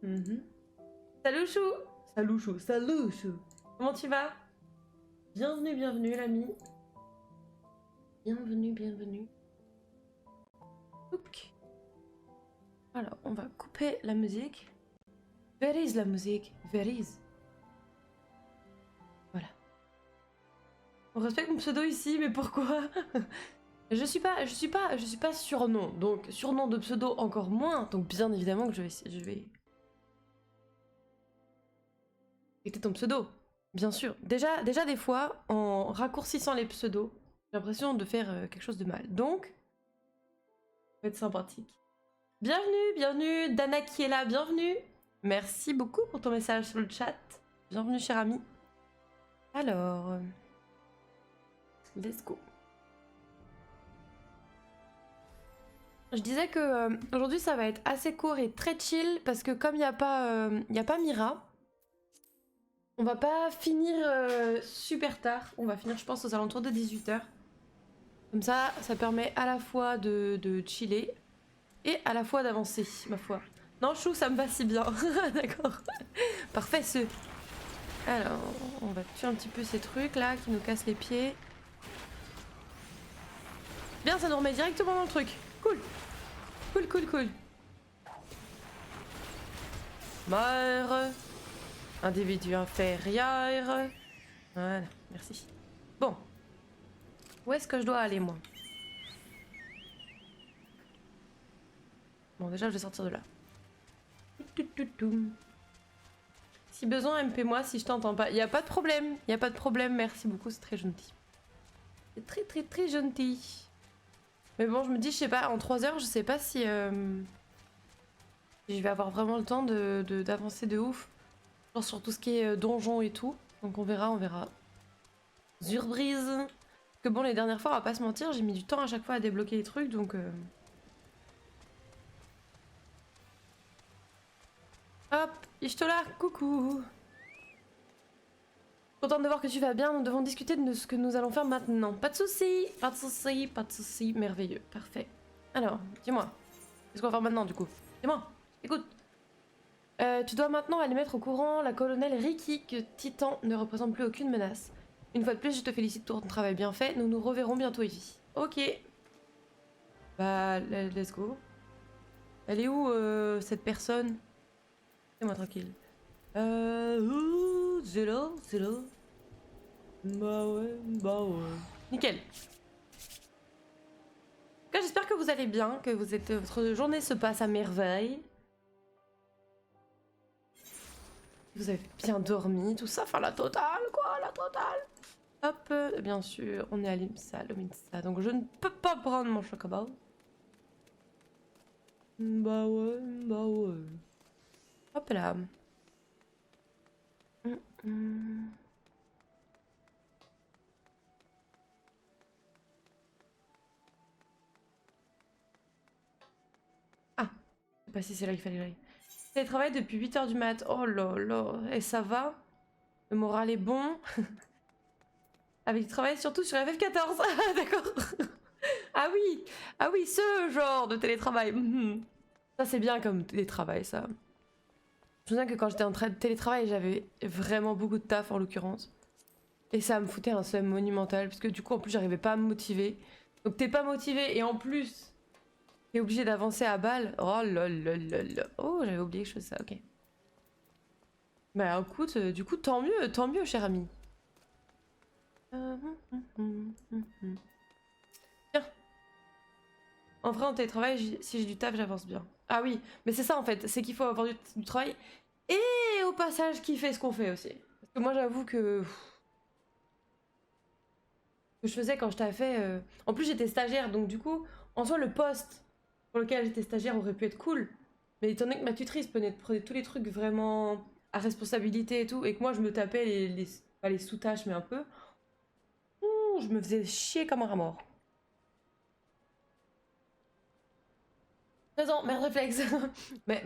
Mhm. Salut chou. Salut chou, salut chou. Comment tu vas? Bienvenue, bienvenue l'ami. Bienvenue, bienvenue. Oups. Alors, on va couper la musique. Where is la musique? Where is? Voilà. On respecte mon pseudo ici, mais pourquoi? Je suis pas surnom, donc surnom de pseudo encore moins, donc bien évidemment que je vais respecter ton pseudo, bien sûr. Déjà des fois, en raccourcissant les pseudos, j'ai l'impression de faire quelque chose de mal, donc, ça va être sympathique. Bienvenue, bienvenue, Dana qui est là, bienvenue. Merci beaucoup pour ton message sur le chat. Bienvenue, cher ami. Alors, let's go. Je disais que aujourd'hui ça va être assez court et très chill parce que comme il n'y a pas Mira, on va pas finir super tard. On va finir je pense aux alentours de 18h. Comme ça permet à la fois de chiller et à la fois d'avancer, ma foi. Non chou, ça me va si bien. D'accord. Parfait ce. Alors, on va tuer un petit peu ces trucs là qui nous cassent les pieds. Bien, ça nous remet directement dans le truc. Cool. Cool, cool, cool. Meurs. Individu inférieur. Voilà, merci. Bon. Où est-ce que je dois aller, moi? Bon, déjà, je vais sortir de là. Si besoin, MP moi si je t'entends pas. Y a pas de problème. Y a pas de problème. Merci beaucoup, c'est très gentil. C'est très, très, très gentil. Mais bon, je me dis, je sais pas, en 3 heures, je sais pas si je vais avoir vraiment le temps d'avancer de ouf. Genre sur tout ce qui est donjon et tout. Donc on verra, on verra. Zurbrise. Que bon, les dernières fois, on va pas se mentir, j'ai mis du temps à chaque fois à débloquer les trucs, donc... Hop, Ishtola, coucou. Contente de voir que tu vas bien, nous devons discuter de ce que nous allons faire maintenant. Pas de soucis, pas de soucis, pas de soucis, merveilleux, parfait. Alors, dis-moi, qu'est-ce qu'on va faire maintenant du coup? Dis-moi, écoute. Tu dois maintenant aller mettre au courant la colonelle Riki que Titan ne représente plus aucune menace. Une fois de plus, je te félicite pour ton travail bien fait, nous nous reverrons bientôt ici. Ok. Bah, let's go. Elle est où cette personne? Laissez-moi tranquille. C'est là, c'est là. Bah ouais, bah ouais. Nickel. En tout cas, j'espère que vous allez bien, que votre journée se passe à merveille. Vous avez bien dormi, tout ça, enfin la totale, quoi, la totale. Hop, bien sûr, on est à l'IMSA, donc je ne peux pas prendre mon chocobo. Bah ouais, bah ouais. Hop là. Ah, je sais pas si c'est là qu'il fallait que j'aille. Télétravail depuis 8h du mat. Oh là là, et ça va? Le moral est bon. Avec du travail surtout sur FF14. Ah d'accord. Ah oui, ce genre de télétravail. Ça c'est bien comme télétravail, ça. Je me souviens que quand j'étais en train de télétravail, j'avais vraiment beaucoup de taf en l'occurrence. Et ça me foutait un seum monumental, parce que du coup en plus j'arrivais pas à me motiver. Donc t'es pas motivé et en plus t'es obligé d'avancer à balle. Oh là là là là. Oh j'avais oublié que je faisais ça, ok. Bah écoute, du coup tant mieux cher ami. Bien. En vrai en télétravail, si j'ai du taf j'avance bien. Ah oui, mais c'est ça en fait, c'est qu'il faut avoir du travail. Et au passage qui fait ce qu'on fait aussi. Parce que moi j'avoue que... que je faisais quand je t'avais fait... En plus j'étais stagiaire, donc du coup, en soi le poste pour lequel j'étais stagiaire aurait pu être cool. Mais étant donné que ma tutrice prenait tous les trucs vraiment à responsabilité et tout, et que moi je me tapais pas les sous-tâches mais un peu, je me faisais chier comme un rat mort. Présent, merde réflexe. mais...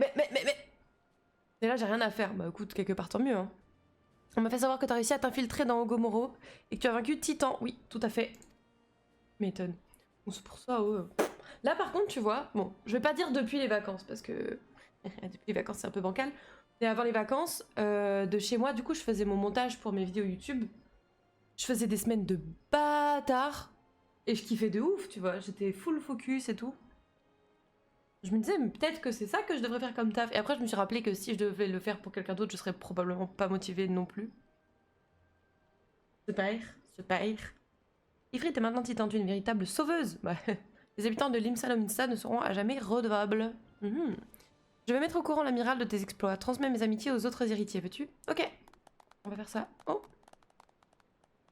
Et là j'ai rien à faire. Bah écoute, quelque part tant mieux. Hein. On m'a fait savoir que t'as réussi à t'infiltrer dans Ogomoro et que tu as vaincu Titan. Oui, tout à fait. M'étonne. Bon, c'est pour ça, ouais. Là par contre, tu vois, bon, je vais pas dire depuis les vacances parce que Depuis les vacances, c'est un peu bancal. Et avant les vacances, de chez moi, du coup, je faisais mon montage pour mes vidéos YouTube. Je faisais des semaines de bâtard. Et je kiffais de ouf, tu vois. J'étais full focus et tout. Je me disais, mais peut-être que c'est ça que je devrais faire comme taf. Et après, je me suis rappelé que si je devais le faire pour quelqu'un d'autre, je serais probablement pas motivée non plus. Super, super. Ifrit est maintenant titantue, une véritable sauveuse. Bah, les habitants de Limsa ne seront à jamais redevables. Mhm. Je vais mettre au courant l'amiral de tes exploits. Transmets mes amitiés aux autres héritiers, veux-tu? Ok. On va faire ça. Oh.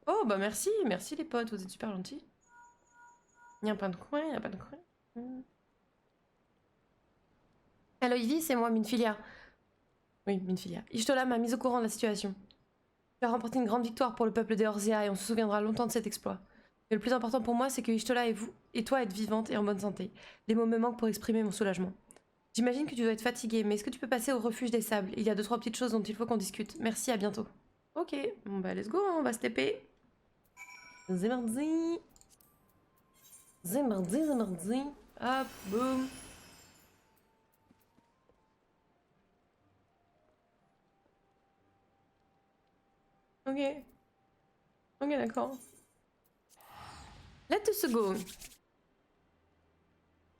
Oh, bah merci. Merci les potes, vous êtes super gentils. Il y a plein de coins, il y a plein de coins. Hello Ivy, c'est moi, Minfilia. Oui, Minfilia. Ishtola m'a mise au courant de la situation. Tu as remporté une grande victoire pour le peuple des Orzea et on se souviendra longtemps de cet exploit. Mais le plus important pour moi, c'est que Ishtola et vous, et toi, êtes vivantes et en bonne santé. Les mots me manquent pour exprimer mon soulagement. J'imagine que tu dois être fatiguée, mais est-ce que tu peux passer au refuge des sables? Il y a 2-3 petites choses dont il faut qu'on discute. Merci, à bientôt. Ok, bon bah let's go, hein, on va se taper. C'est mardi. C'est mardi, c'est mardi. Hop, boum. Ok. Ok, d'accord. Let's go.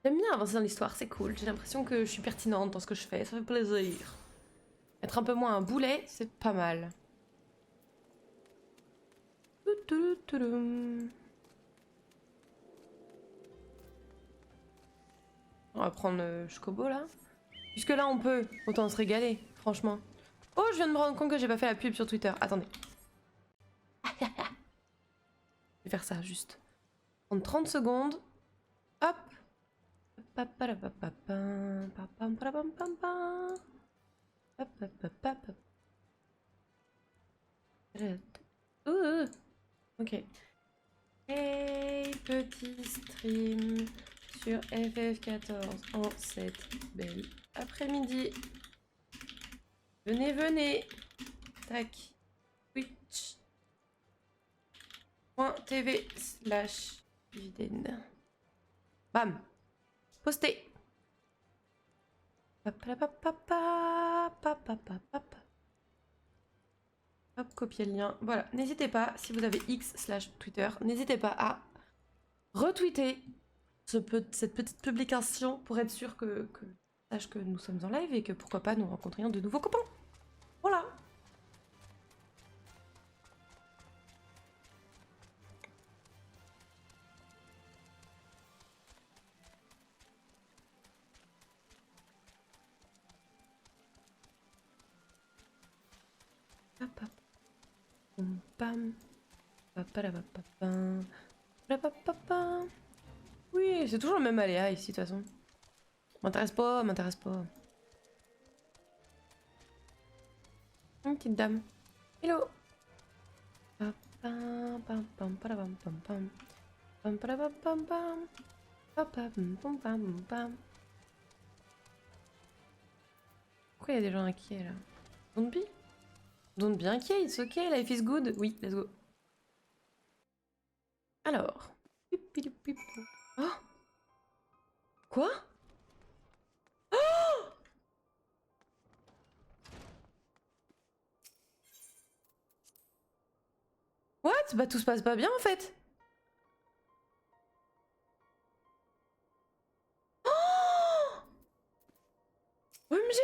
J'aime bien avancer dans l'histoire, c'est cool. J'ai l'impression que je suis pertinente dans ce que je fais, ça fait plaisir. Être un peu moins un boulet, c'est pas mal. On va prendre le chocobo là. Puisque là on peut, autant se régaler, franchement. Oh, je viens de me rendre compte que j'ai pas fait la pub sur Twitter. Attendez. Je vais faire ça juste. Prendre 30 secondes. Hop. Ok. Hey, petit stream sur FF14 en cette belle après-midi. Venez, venez. Tac. Twitch.tv/Viden. Bam. Posté. Hop, copier le lien. Voilà. N'hésitez pas, si vous avez X/Twitter, n'hésitez pas à retweeter cette petite publication pour être sûr que sache que nous sommes en live et que pourquoi pas nous rencontrions de nouveaux copains. Voilà. Hop, hop. Pam, pam. Papalapapapam. Papapapam. Oui, c'est toujours le même aléa ici de toute façon. M'intéresse pas, m'intéresse pas. Une petite dame. Hello. Pam, pam, pam, pam, pam, pam, pam. Pam, pam, pam, pam. Pam, pam, pam, pam, pam. Pourquoi il y a des gens inquiets là? Don't be. Don't be inquiet, it's okay, life is good. Oui, let's go. Alors. Oh. Quoi? Oh! What? Bah tout se passe pas bien en fait. Oh! OMG!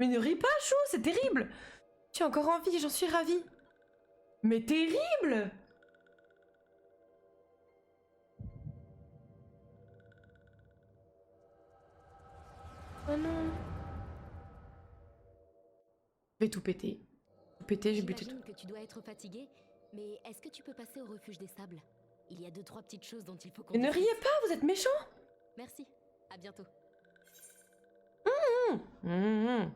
Mais ne ris pas, Chou, c'est terrible! Tu es encore en vie, j'en suis ravie. Mais terrible! Oh non. Je vais tout péter. Tout péter, j'ai buté tout. J'imagine que tu dois être fatigué, mais est-ce que tu peux passer au refuge des sables? Il y a 2-3 petites choses dont il faut qu'on Mais ne discute. riez pas, vous êtes méchants! Merci, à bientôt. Mmh.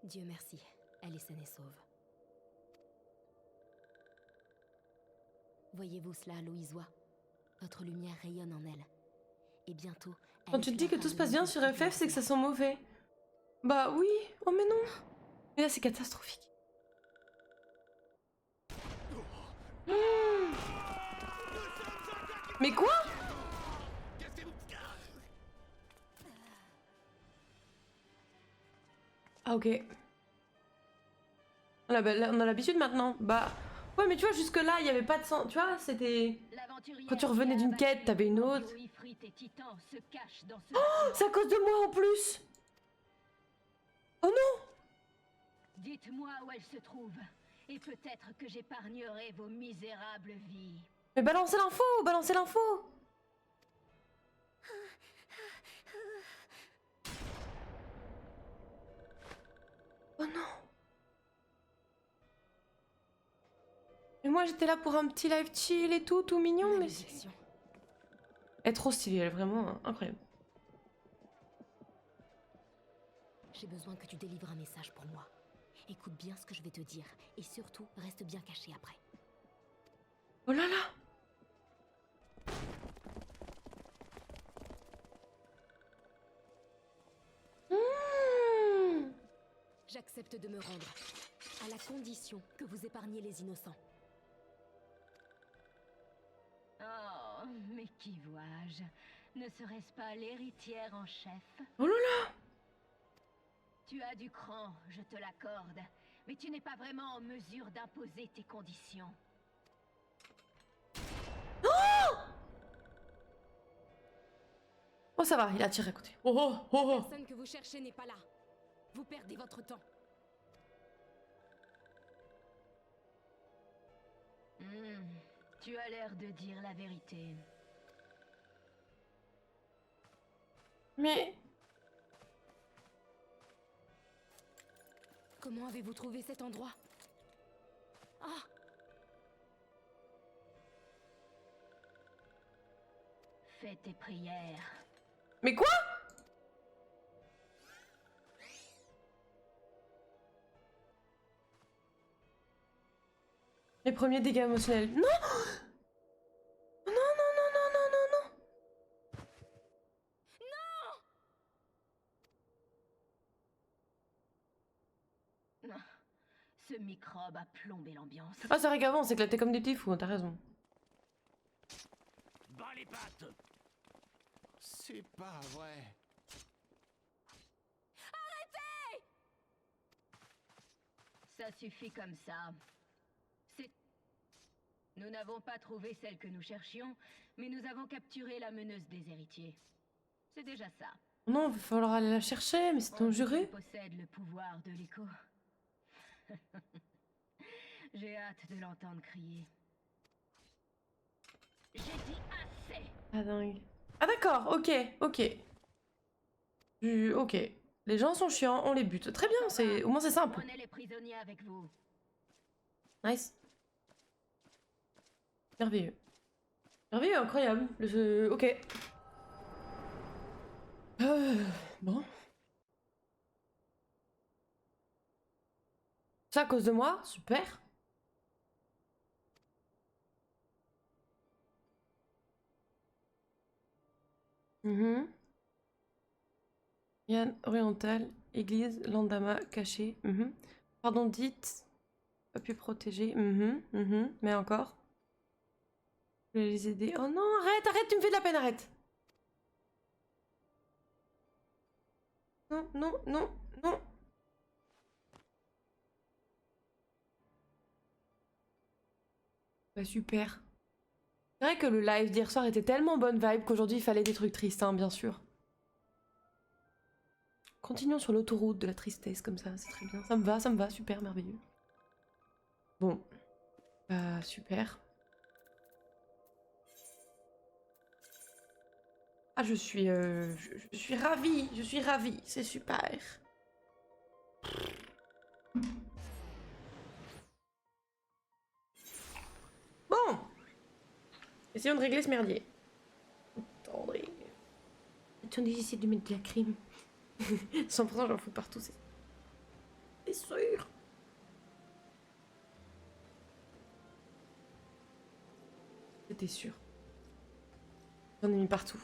Dieu merci, elle est saine et sauve. Voyez-vous cela, Louisois? Votre lumière rayonne en elle. Et bientôt, Quand tu te dis que tout se passe bien sur FF, c'est que ça sent mauvais. Bah oui. Oh mais non. Mais là c'est catastrophique. Mais quoi? Ah ok. On a l'habitude maintenant. Bah ouais mais tu vois jusque là il y avait pas de sang. Tu vois c'était... Quand tu revenais d'une quête t'avais une autre. Oh c'est à cause de moi en plus. Oh non. Dites-moi où elle se trouve, et peut-être que j'épargnerai vos misérables vies. Mais balancez l'info. Balancez l'info. Oh non. Mais moi j'étais là pour un petit live chill et tout mignon mais c'est... Malédiction. Elle est trop stylée, elle est vraiment incroyable. J'ai besoin que tu délivres un message pour moi. Écoute bien ce que je vais te dire, et surtout, reste bien caché après. Oh là là. Mmh. J'accepte de me rendre, à la condition que vous épargniez les innocents. Oh, mais qui vois-je? Ne serait-ce pas l'héritière en chef? Oh là là. Tu as du cran, je te l'accorde, mais tu n'es pas vraiment en mesure d'imposer tes conditions. Oh ça va, il a tiré à côté. Oh oh oh La oh. personne que vous cherchez n'est pas là. Vous perdez votre temps. Tu as l'air de dire la vérité. Mais... Comment avez-vous trouvé cet endroit? Ah! Fais tes prières. Mais quoi? Les premiers dégâts émotionnels. Non. Non, non, non, non, non, non, non. Non. Ce microbe a plombé l'ambiance. Ah c'est vrai qu'avant on s'éclatait comme des petits fous, t'as raison. Bas les pattes! C'est pas vrai. Ça suffit comme ça. C'est... Nous n'avons pas trouvé celle que nous cherchions, mais nous avons capturé la meneuse des héritiers. C'est déjà ça. Non, il va falloir aller la chercher, mais c'est ton juré. On possède le pouvoir de l'écho. J'ai hâte de l'entendre crier. J'ai dit assez! Ah dingue. Ah d'accord, ok, ok. Ok. Les gens sont chiants, on les bute. Très bien, c'est au moins c'est simple. Prenez les prisonniers avec vous. Nice. Merveilleux. Merveilleux, incroyable. Ok. Bon. Ça à cause de moi? Super. Mhm. Yann oriental, église, landama, caché. Mhm. Pardon, dites. Pas pu protéger. Mhm, mhm. Mais encore. Je vais les aider. Oh non, arrête, arrête, tu me fais de la peine, arrête. Non, non, non, non. Bah super. C'est vrai que le live d'hier soir était tellement bonne vibe qu'aujourd'hui il fallait des trucs tristes, hein, bien sûr. Continuons sur l'autoroute de la tristesse comme ça, c'est très bien. Ça me va, super, merveilleux. Bon. Bah super. Ah je suis je suis ravie, c'est super. Bon. Essayons de régler ce merdier. Attendez. Attendez, j'essaie de mettre de la crème. 100% j'en fous partout, c'est sûr. C'était sûr. J'en ai mis partout.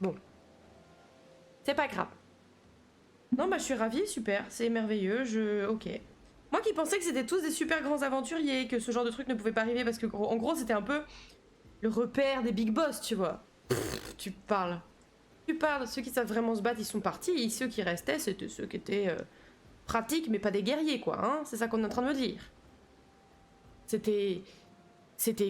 Bon. C'est pas grave. Non, bah je suis ravie, super, c'est merveilleux, ok. Moi qui pensais que c'était tous des super grands aventuriers, que ce genre de truc ne pouvait pas arriver parce que, en gros, c'était un peu le repère des big boss, tu vois. Tu parles. Tu parles, ceux qui savent vraiment se battre, ils sont partis, et ceux qui restaient, c'était ceux qui étaient pratiques, mais pas des guerriers, quoi, hein. C'est ça qu'on est en train de me dire. C'était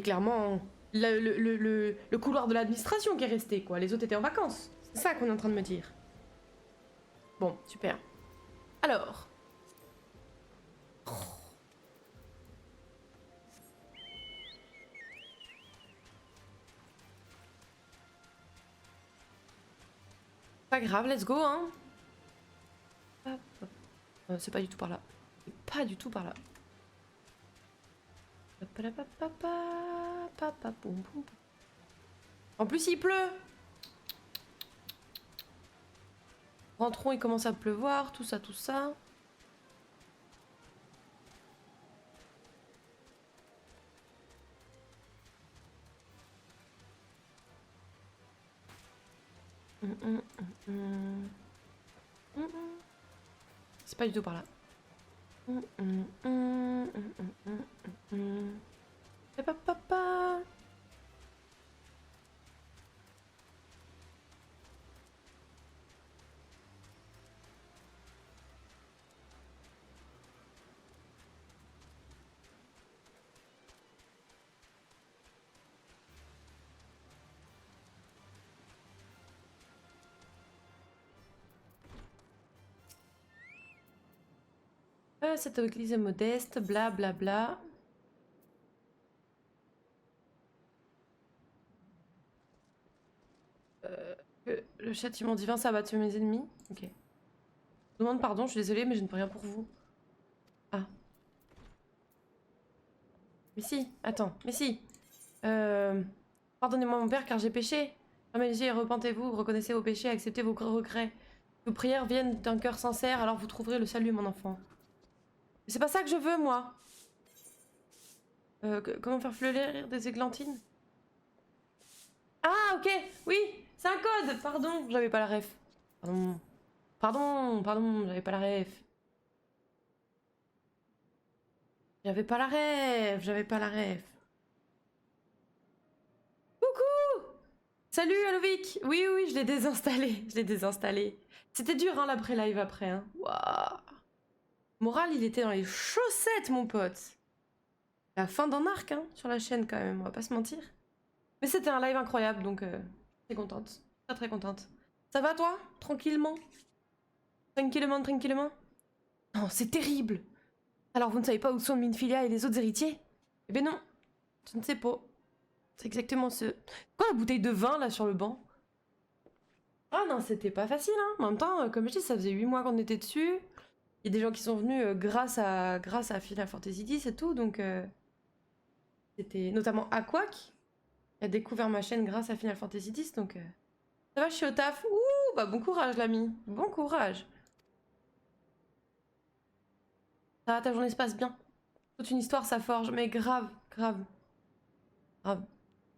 clairement le couloir de l'administration qui est resté, quoi. Les autres étaient en vacances. C'est ça qu'on est en train de me dire. Bon, super. Alors. Pas grave, let's go, hein. C'est pas du tout par là. C'est pas du tout par là. En plus, il pleut. Rentrons, il commence à pleuvoir, tout ça, tout ça. C'est pas du tout par là. Papa. Cette église est modeste, bla bla bla. Le châtiment divin s'abat sur mes ennemis. Ok. Je demande pardon, je suis désolée, mais je ne peux rien pour vous. Ah. Mais si, attends, mais si. Pardonnez-moi mon père car j'ai péché. Fermez les yeux et repentez-vous, reconnaissez vos péchés, acceptez vos regrets. Vos prières viennent d'un cœur sincère, alors vous trouverez le salut, mon enfant. Mais c'est pas ça que je veux, moi. Comment faire fleurir des églantines? Ah, ok, oui, c'est un code. Pardon, j'avais pas la ref. Pardon, j'avais pas la ref. J'avais pas la ref. Coucou! Salut, Alovic! Oui, oui, je l'ai désinstallé. C'était dur, hein, l'après-live après, hein. Waouh! Moral, il était dans les chaussettes, mon pote. La fin d'un arc, hein, sur la chaîne, quand même, on va pas se mentir. Mais c'était un live incroyable, donc très contente. Très très contente. Ça va, toi? Tranquillement? Tranquillement? Non, c'est terrible! Alors, vous ne savez pas où sont Minfilia et les autres héritiers? Eh ben non, je ne sais pas. C'est exactement ce... Quoi, la bouteille de vin, là, sur le banc? Ah non, c'était pas facile, hein. En même temps, comme je dis, ça faisait 8 mois qu'on était dessus. Il y a des gens qui sont venus grâce à Final Fantasy X et tout, donc... C'était notamment Aquac, qui a découvert ma chaîne grâce à Final Fantasy X, donc... Ça va, je suis au taf. Ouh, bah bon courage, l'ami. Bon courage. Ça va, ta journée se passe bien. Toute une histoire, ça forge, mais grave.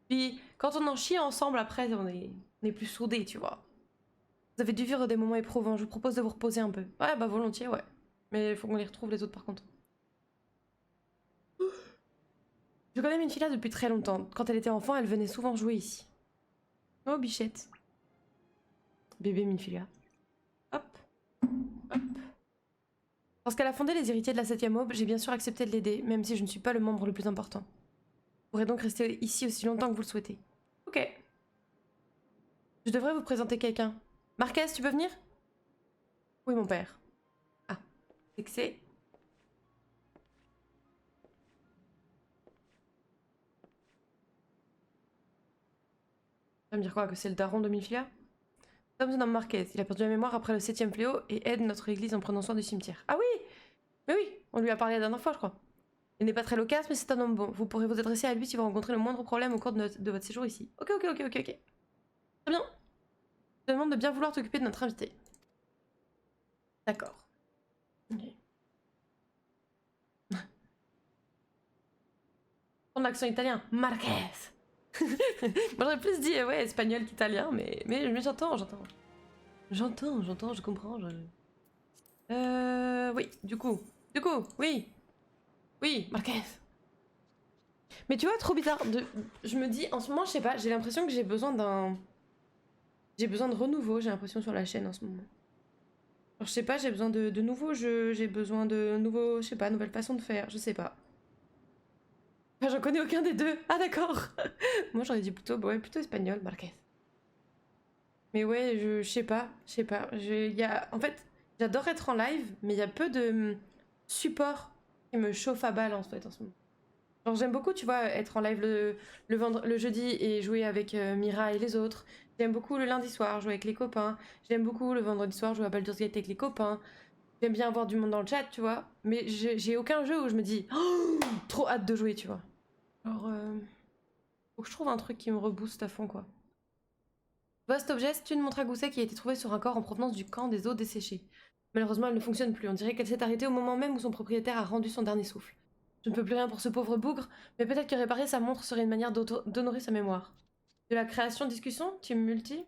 Puis, quand on en chie ensemble, après, on est plus soudés, tu vois. Vous avez dû vivre des moments éprouvants, je vous propose de vous reposer un peu. Ouais, bah volontiers, ouais. Mais il faut qu'on les retrouve, les autres, par contre. Je connais Minfilia depuis très longtemps. Quand elle était enfant, elle venait souvent jouer ici. Oh, bichette. Bébé Minfilia. Hop. Lorsqu'elle a fondé les héritiers de la 7ème aube, j'ai bien sûr accepté de l'aider, même si je ne suis pas le membre le plus important. Vous pourrez donc rester ici aussi longtemps que vous le souhaitez. Ok. Je devrais vous présenter quelqu'un. Marquez, tu peux venir? Oui, mon père. Ah, c'est que c'est... Tu vas me dire quoi, que c'est le daron de Minfilia? Tom se nomme Marquez. Il a perdu la mémoire après le 7ème fléau et aide notre église en prenant soin du cimetière. Ah oui! Mais oui, on lui a parlé la dernière fois, je crois. Il n'est pas très loquace, mais c'est un homme bon. Vous pourrez vous adresser à lui si vous rencontrez le moindre problème au cours de votre séjour ici. Ok. Très bien. Je te demande de bien vouloir t'occuper de notre invité. D'accord. Ok. Prends l'accent italien. Marquez. Moi j'aurais plus dit ouais espagnol qu'italien, mais j'entends. J'entends, je comprends. Oui, du coup, oui. Oui, Marquez. Mais tu vois, trop bizarre. Je me dis, en ce moment, je sais pas, j'ai l'impression que j'ai besoin d'un... J'ai besoin de renouveau, j'ai l'impression, sur la chaîne en ce moment. Alors, je sais pas, j'ai besoin de nouveaux jeux, j'ai besoin de nouveaux, je sais pas, nouvelles façons de faire, je sais pas. Enfin, j'en connais aucun des deux. Ah, d'accord. Moi, j'aurais dit plutôt, bah ouais, plutôt espagnol, Marquez. Mais ouais, je sais pas, en fait, j'adore être en live, mais il y a peu de support qui me chauffe à balle, en fait, en ce moment. Genre, j'aime beaucoup, tu vois, être en live le jeudi et jouer avec Mira et les autres. J'aime beaucoup le lundi soir jouer avec les copains. J'aime beaucoup le vendredi soir jouer à Baldur's Gate avec les copains. J'aime bien avoir du monde dans le chat, tu vois. Mais j'ai aucun jeu où je me dis oh, trop hâte de jouer, tu vois. Alors, faut que je trouve un truc qui me rebooste à fond, quoi. Tu vois, cet objet, c'est une montre à gousset qui a été trouvée sur un corps en provenance du camp des eaux desséchées. Malheureusement, elle ne fonctionne plus. On dirait qu'elle s'est arrêtée au moment même où son propriétaire a rendu son dernier souffle. Je ne peux plus rien pour ce pauvre bougre, mais peut-être que réparer sa montre serait une manière d'honorer sa mémoire. De la création-discussion, team multi?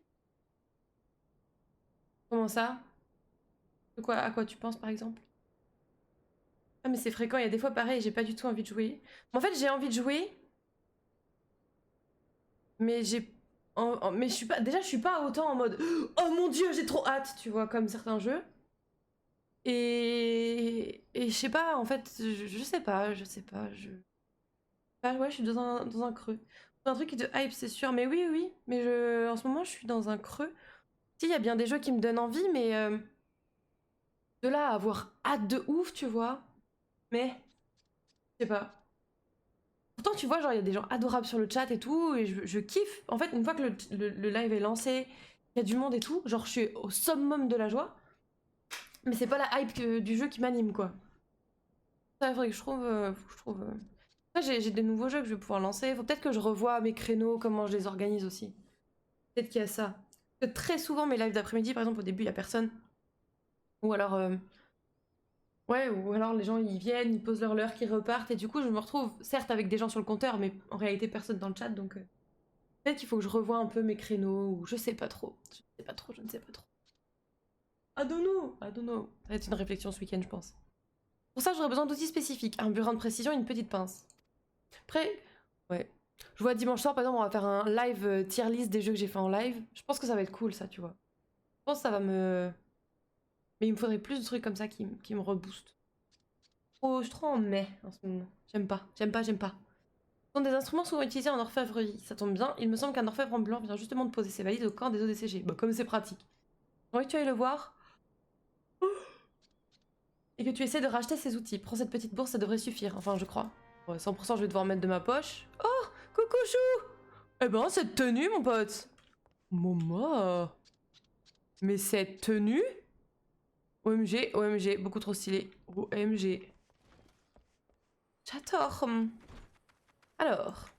Comment ça? De quoi, à quoi tu penses, par exemple? Ah, mais c'est fréquent, il y a des fois pareil, j'ai pas du tout envie de jouer. En fait, j'ai envie de jouer, mais mais je suis pas... Déjà, je suis pas autant en mode oh mon dieu, j'ai trop hâte, tu vois, comme certains jeux. Et je sais pas, en fait, je sais pas, Ah ouais, je suis dans un creux. C'est un truc qui te hype, c'est sûr. Mais oui, oui, mais en ce moment, je suis dans un creux. Si, il y a bien des jeux qui me donnent envie, mais de là à avoir hâte de ouf, tu vois. Mais, je sais pas. Pourtant, tu vois, genre, il y a des gens adorables sur le chat et tout, et je kiffe. En fait, une fois que le live est lancé, il y a du monde et tout, genre, je suis au summum de la joie. Mais c'est pas la hype du jeu qui m'anime, quoi. Ça, il faudrait que je trouve... Après, j'ai des nouveaux jeux que je vais pouvoir lancer. Faut peut-être que je revoie mes créneaux, comment je les organise aussi. Peut-être qu'il y a ça. Parce que très souvent, mes lives d'après-midi, par exemple, au début, il y a personne. Ou alors... Ouais, ou alors les gens, ils viennent, ils posent leur leurre, qu'ils repartent, et du coup, je me retrouve, certes, avec des gens sur le compteur, mais en réalité, personne dans le chat, donc... Peut-être qu'il faut que je revoie un peu mes créneaux, ou je sais pas trop. Je ne sais pas trop. I don't know, I don't know. Ça va être une réflexion ce week-end, je pense. Pour ça, j'aurais besoin d'outils spécifiques. Un burin de précision et une petite pince. Après, ouais. Je vois dimanche soir, par exemple, on va faire un live tier list des jeux que j'ai fait en live. Je pense que ça va être cool, ça, tu vois. Je pense que ça va me... Mais il me faudrait plus de trucs comme ça qui me reboostent. Oh, je suis trop en mai en ce moment. J'aime pas, j'aime pas, j'aime pas. Ce sont des instruments souvent utilisés en orfèvrerie. Ça tombe bien, il me semble qu'un orfèvre en blanc vient justement de poser ses valises au camp des ODCG. Bah, comme c'est pratique. J'ai envie que tu ailles le voir. Et que tu essaies de racheter ces outils. Prends cette petite bourse, ça devrait suffire. Enfin, je crois. Ouais, 100%, je vais devoir mettre de ma poche. Oh, coucou chou. Eh ben, cette tenue, mon pote. Momo. Mais cette tenue? OMG, OMG, beaucoup trop stylé. OMG. J'adore. Alors.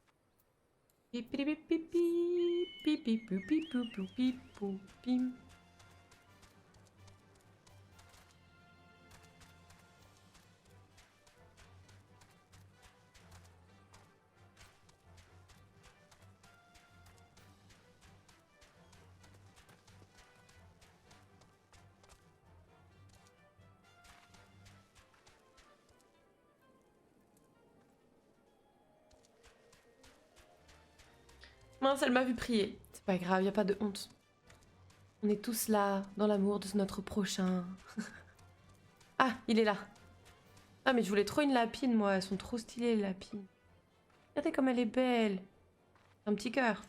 Mince, elle m'a vu prier. C'est pas grave, y a pas de honte. On est tous là, dans l'amour de notre prochain. Ah, il est là. Ah, mais je voulais trop une lapine, moi. Elles sont trop stylées, les lapines. Regardez comme elle est belle. Un petit cœur.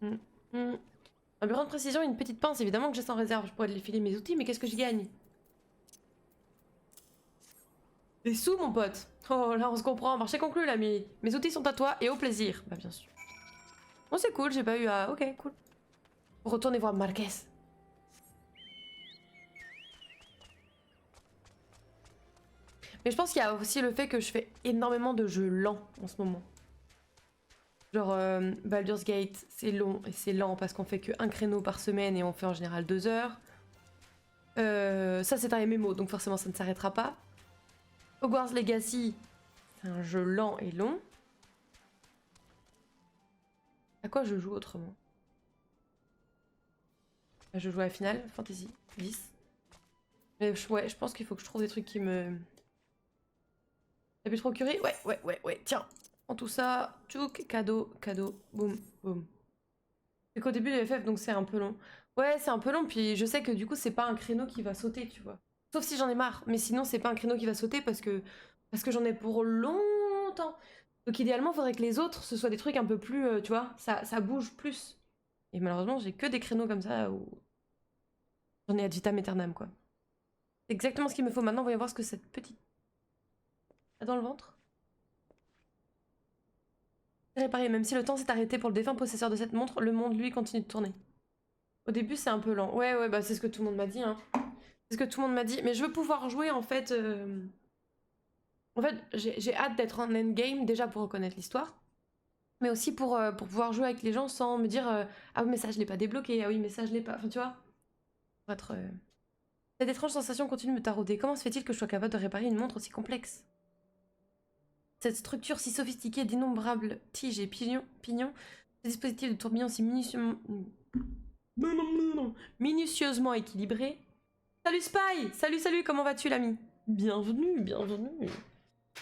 Un bureau de précision et une petite pince, évidemment que j'ai sans réserve. Je pourrais les filer mes outils, mais qu'est-ce que je gagne? Des sous, mon pote. Oh, là, on se comprend. Marché conclu, l'ami. Mes outils sont à toi et au plaisir. Bah, bien sûr. Bon, c'est cool, j'ai pas eu à... Ok, cool. Retournez voir Marquez. Mais je pense qu'il y a aussi le fait que je fais énormément de jeux lents en ce moment. Genre Baldur's Gate, c'est long et c'est lent parce qu'on fait qu'un créneau par semaine et on fait en général 2 heures. Ça c'est un MMO donc forcément ça ne s'arrêtera pas. Hogwarts Legacy, c'est un jeu lent et long. À quoi je joue autrement? Je joue à Final Fantasy 10. Mais ouais, je pense qu'il faut que je trouve des trucs qui me... T'as pu te procurer? Ouais. Tiens, en tout ça, tchouk, cadeau, boum, boum. C'est qu'au début de FF, donc c'est un peu long. Ouais, c'est un peu long, puis je sais que du coup, c'est pas un créneau qui va sauter, tu vois. Sauf si j'en ai marre, mais sinon, c'est pas un créneau qui va sauter parce que j'en ai pour longtemps. Donc idéalement, faudrait que les autres, ce soit des trucs un peu plus, tu vois, ça bouge plus. Et malheureusement, j'ai que des créneaux comme ça où j'en ai ad vitam aeternam, quoi. C'est exactement ce qu'il me faut maintenant. Voyons voir ce que cette petite a dans le ventre. Réparé, même si le temps s'est arrêté pour le défunt possesseur de cette montre, le monde, lui, continue de tourner. Au début, c'est un peu lent. Ouais, bah c'est ce que tout le monde m'a dit, hein. C'est ce que tout le monde m'a dit. Mais je veux pouvoir jouer, en fait... En fait, j'ai hâte d'être en endgame, déjà pour reconnaître l'histoire. Mais aussi pour pouvoir jouer avec les gens sans me dire ah oui, mais ça, je l'ai pas débloqué. Ah oui, mais ça, je l'ai pas... Enfin, tu vois. Pour être... Cette étrange sensation continue de me tarauder. Comment se fait-il que je sois capable de réparer une montre aussi complexe? Cette structure si sophistiquée d'innombrables tiges et pignons, ce dispositif de tourbillon si minutieusement équilibré. Salut Spy! Salut, comment vas-tu l'ami? Bienvenue.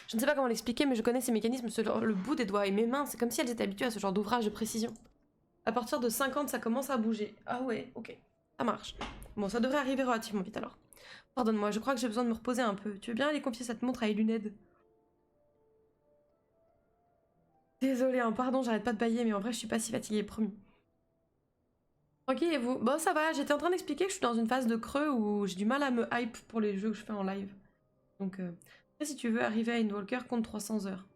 Je ne sais pas comment l'expliquer, mais je connais ces mécanismes sur le bout des doigts et mes mains, c'est comme si elles étaient habituées à ce genre d'ouvrage de précision. À partir de 50, ça commence à bouger. Ah ouais, ok. Ça marche. Bon, ça devrait arriver relativement vite alors. Pardonne-moi, je crois que j'ai besoin de me reposer un peu. Tu veux bien aller confier cette montre à Eluned? Désolée, hein, pardon, j'arrête pas de bailler, mais en vrai, je suis pas si fatiguée, promis. Tranquille, et vous? Bon, ça va, j'étais en train d'expliquer que je suis dans une phase de creux où j'ai du mal à me hype pour les jeux que je fais en live. Donc, après, si tu veux arriver à Endwalker, compte 300 heures.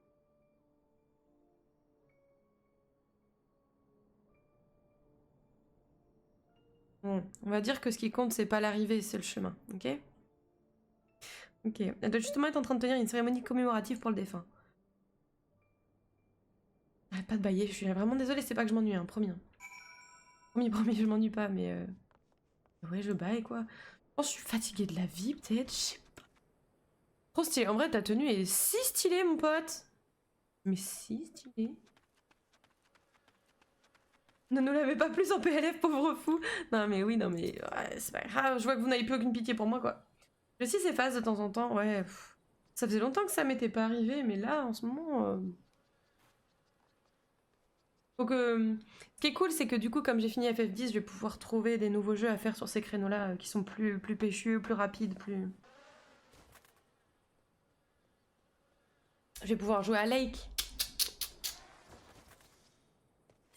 Bon, on va dire que ce qui compte, c'est pas l'arrivée, c'est le chemin, ok? Ok, elle doit justement être en train de tenir une cérémonie commémorative pour le défunt. Arrête pas de bailler, je suis vraiment désolée, c'est pas que je m'ennuie, hein, promis. Promis, je m'ennuie pas, mais... Ouais, je baille, quoi. Je pense que je suis fatiguée de la vie, peut-être, je sais pas. Trop stylé, en vrai, ta tenue est si stylée, mon pote. Mais si stylée. Ne nous l'avez pas plus en PLF, pauvre fou. Non, mais oui, non, mais... Ouais, c'est pas grave, je vois que vous n'avez plus aucune pitié pour moi, quoi. Je sais ces phases de temps en temps, ouais... Ça faisait longtemps que ça m'était pas arrivé, mais là, en ce moment... Donc, ce qui est cool, c'est que du coup, comme j'ai fini FF10, je vais pouvoir trouver des nouveaux jeux à faire sur ces créneaux-là qui sont plus péchus, plus rapides, plus... Je vais pouvoir jouer à Lake.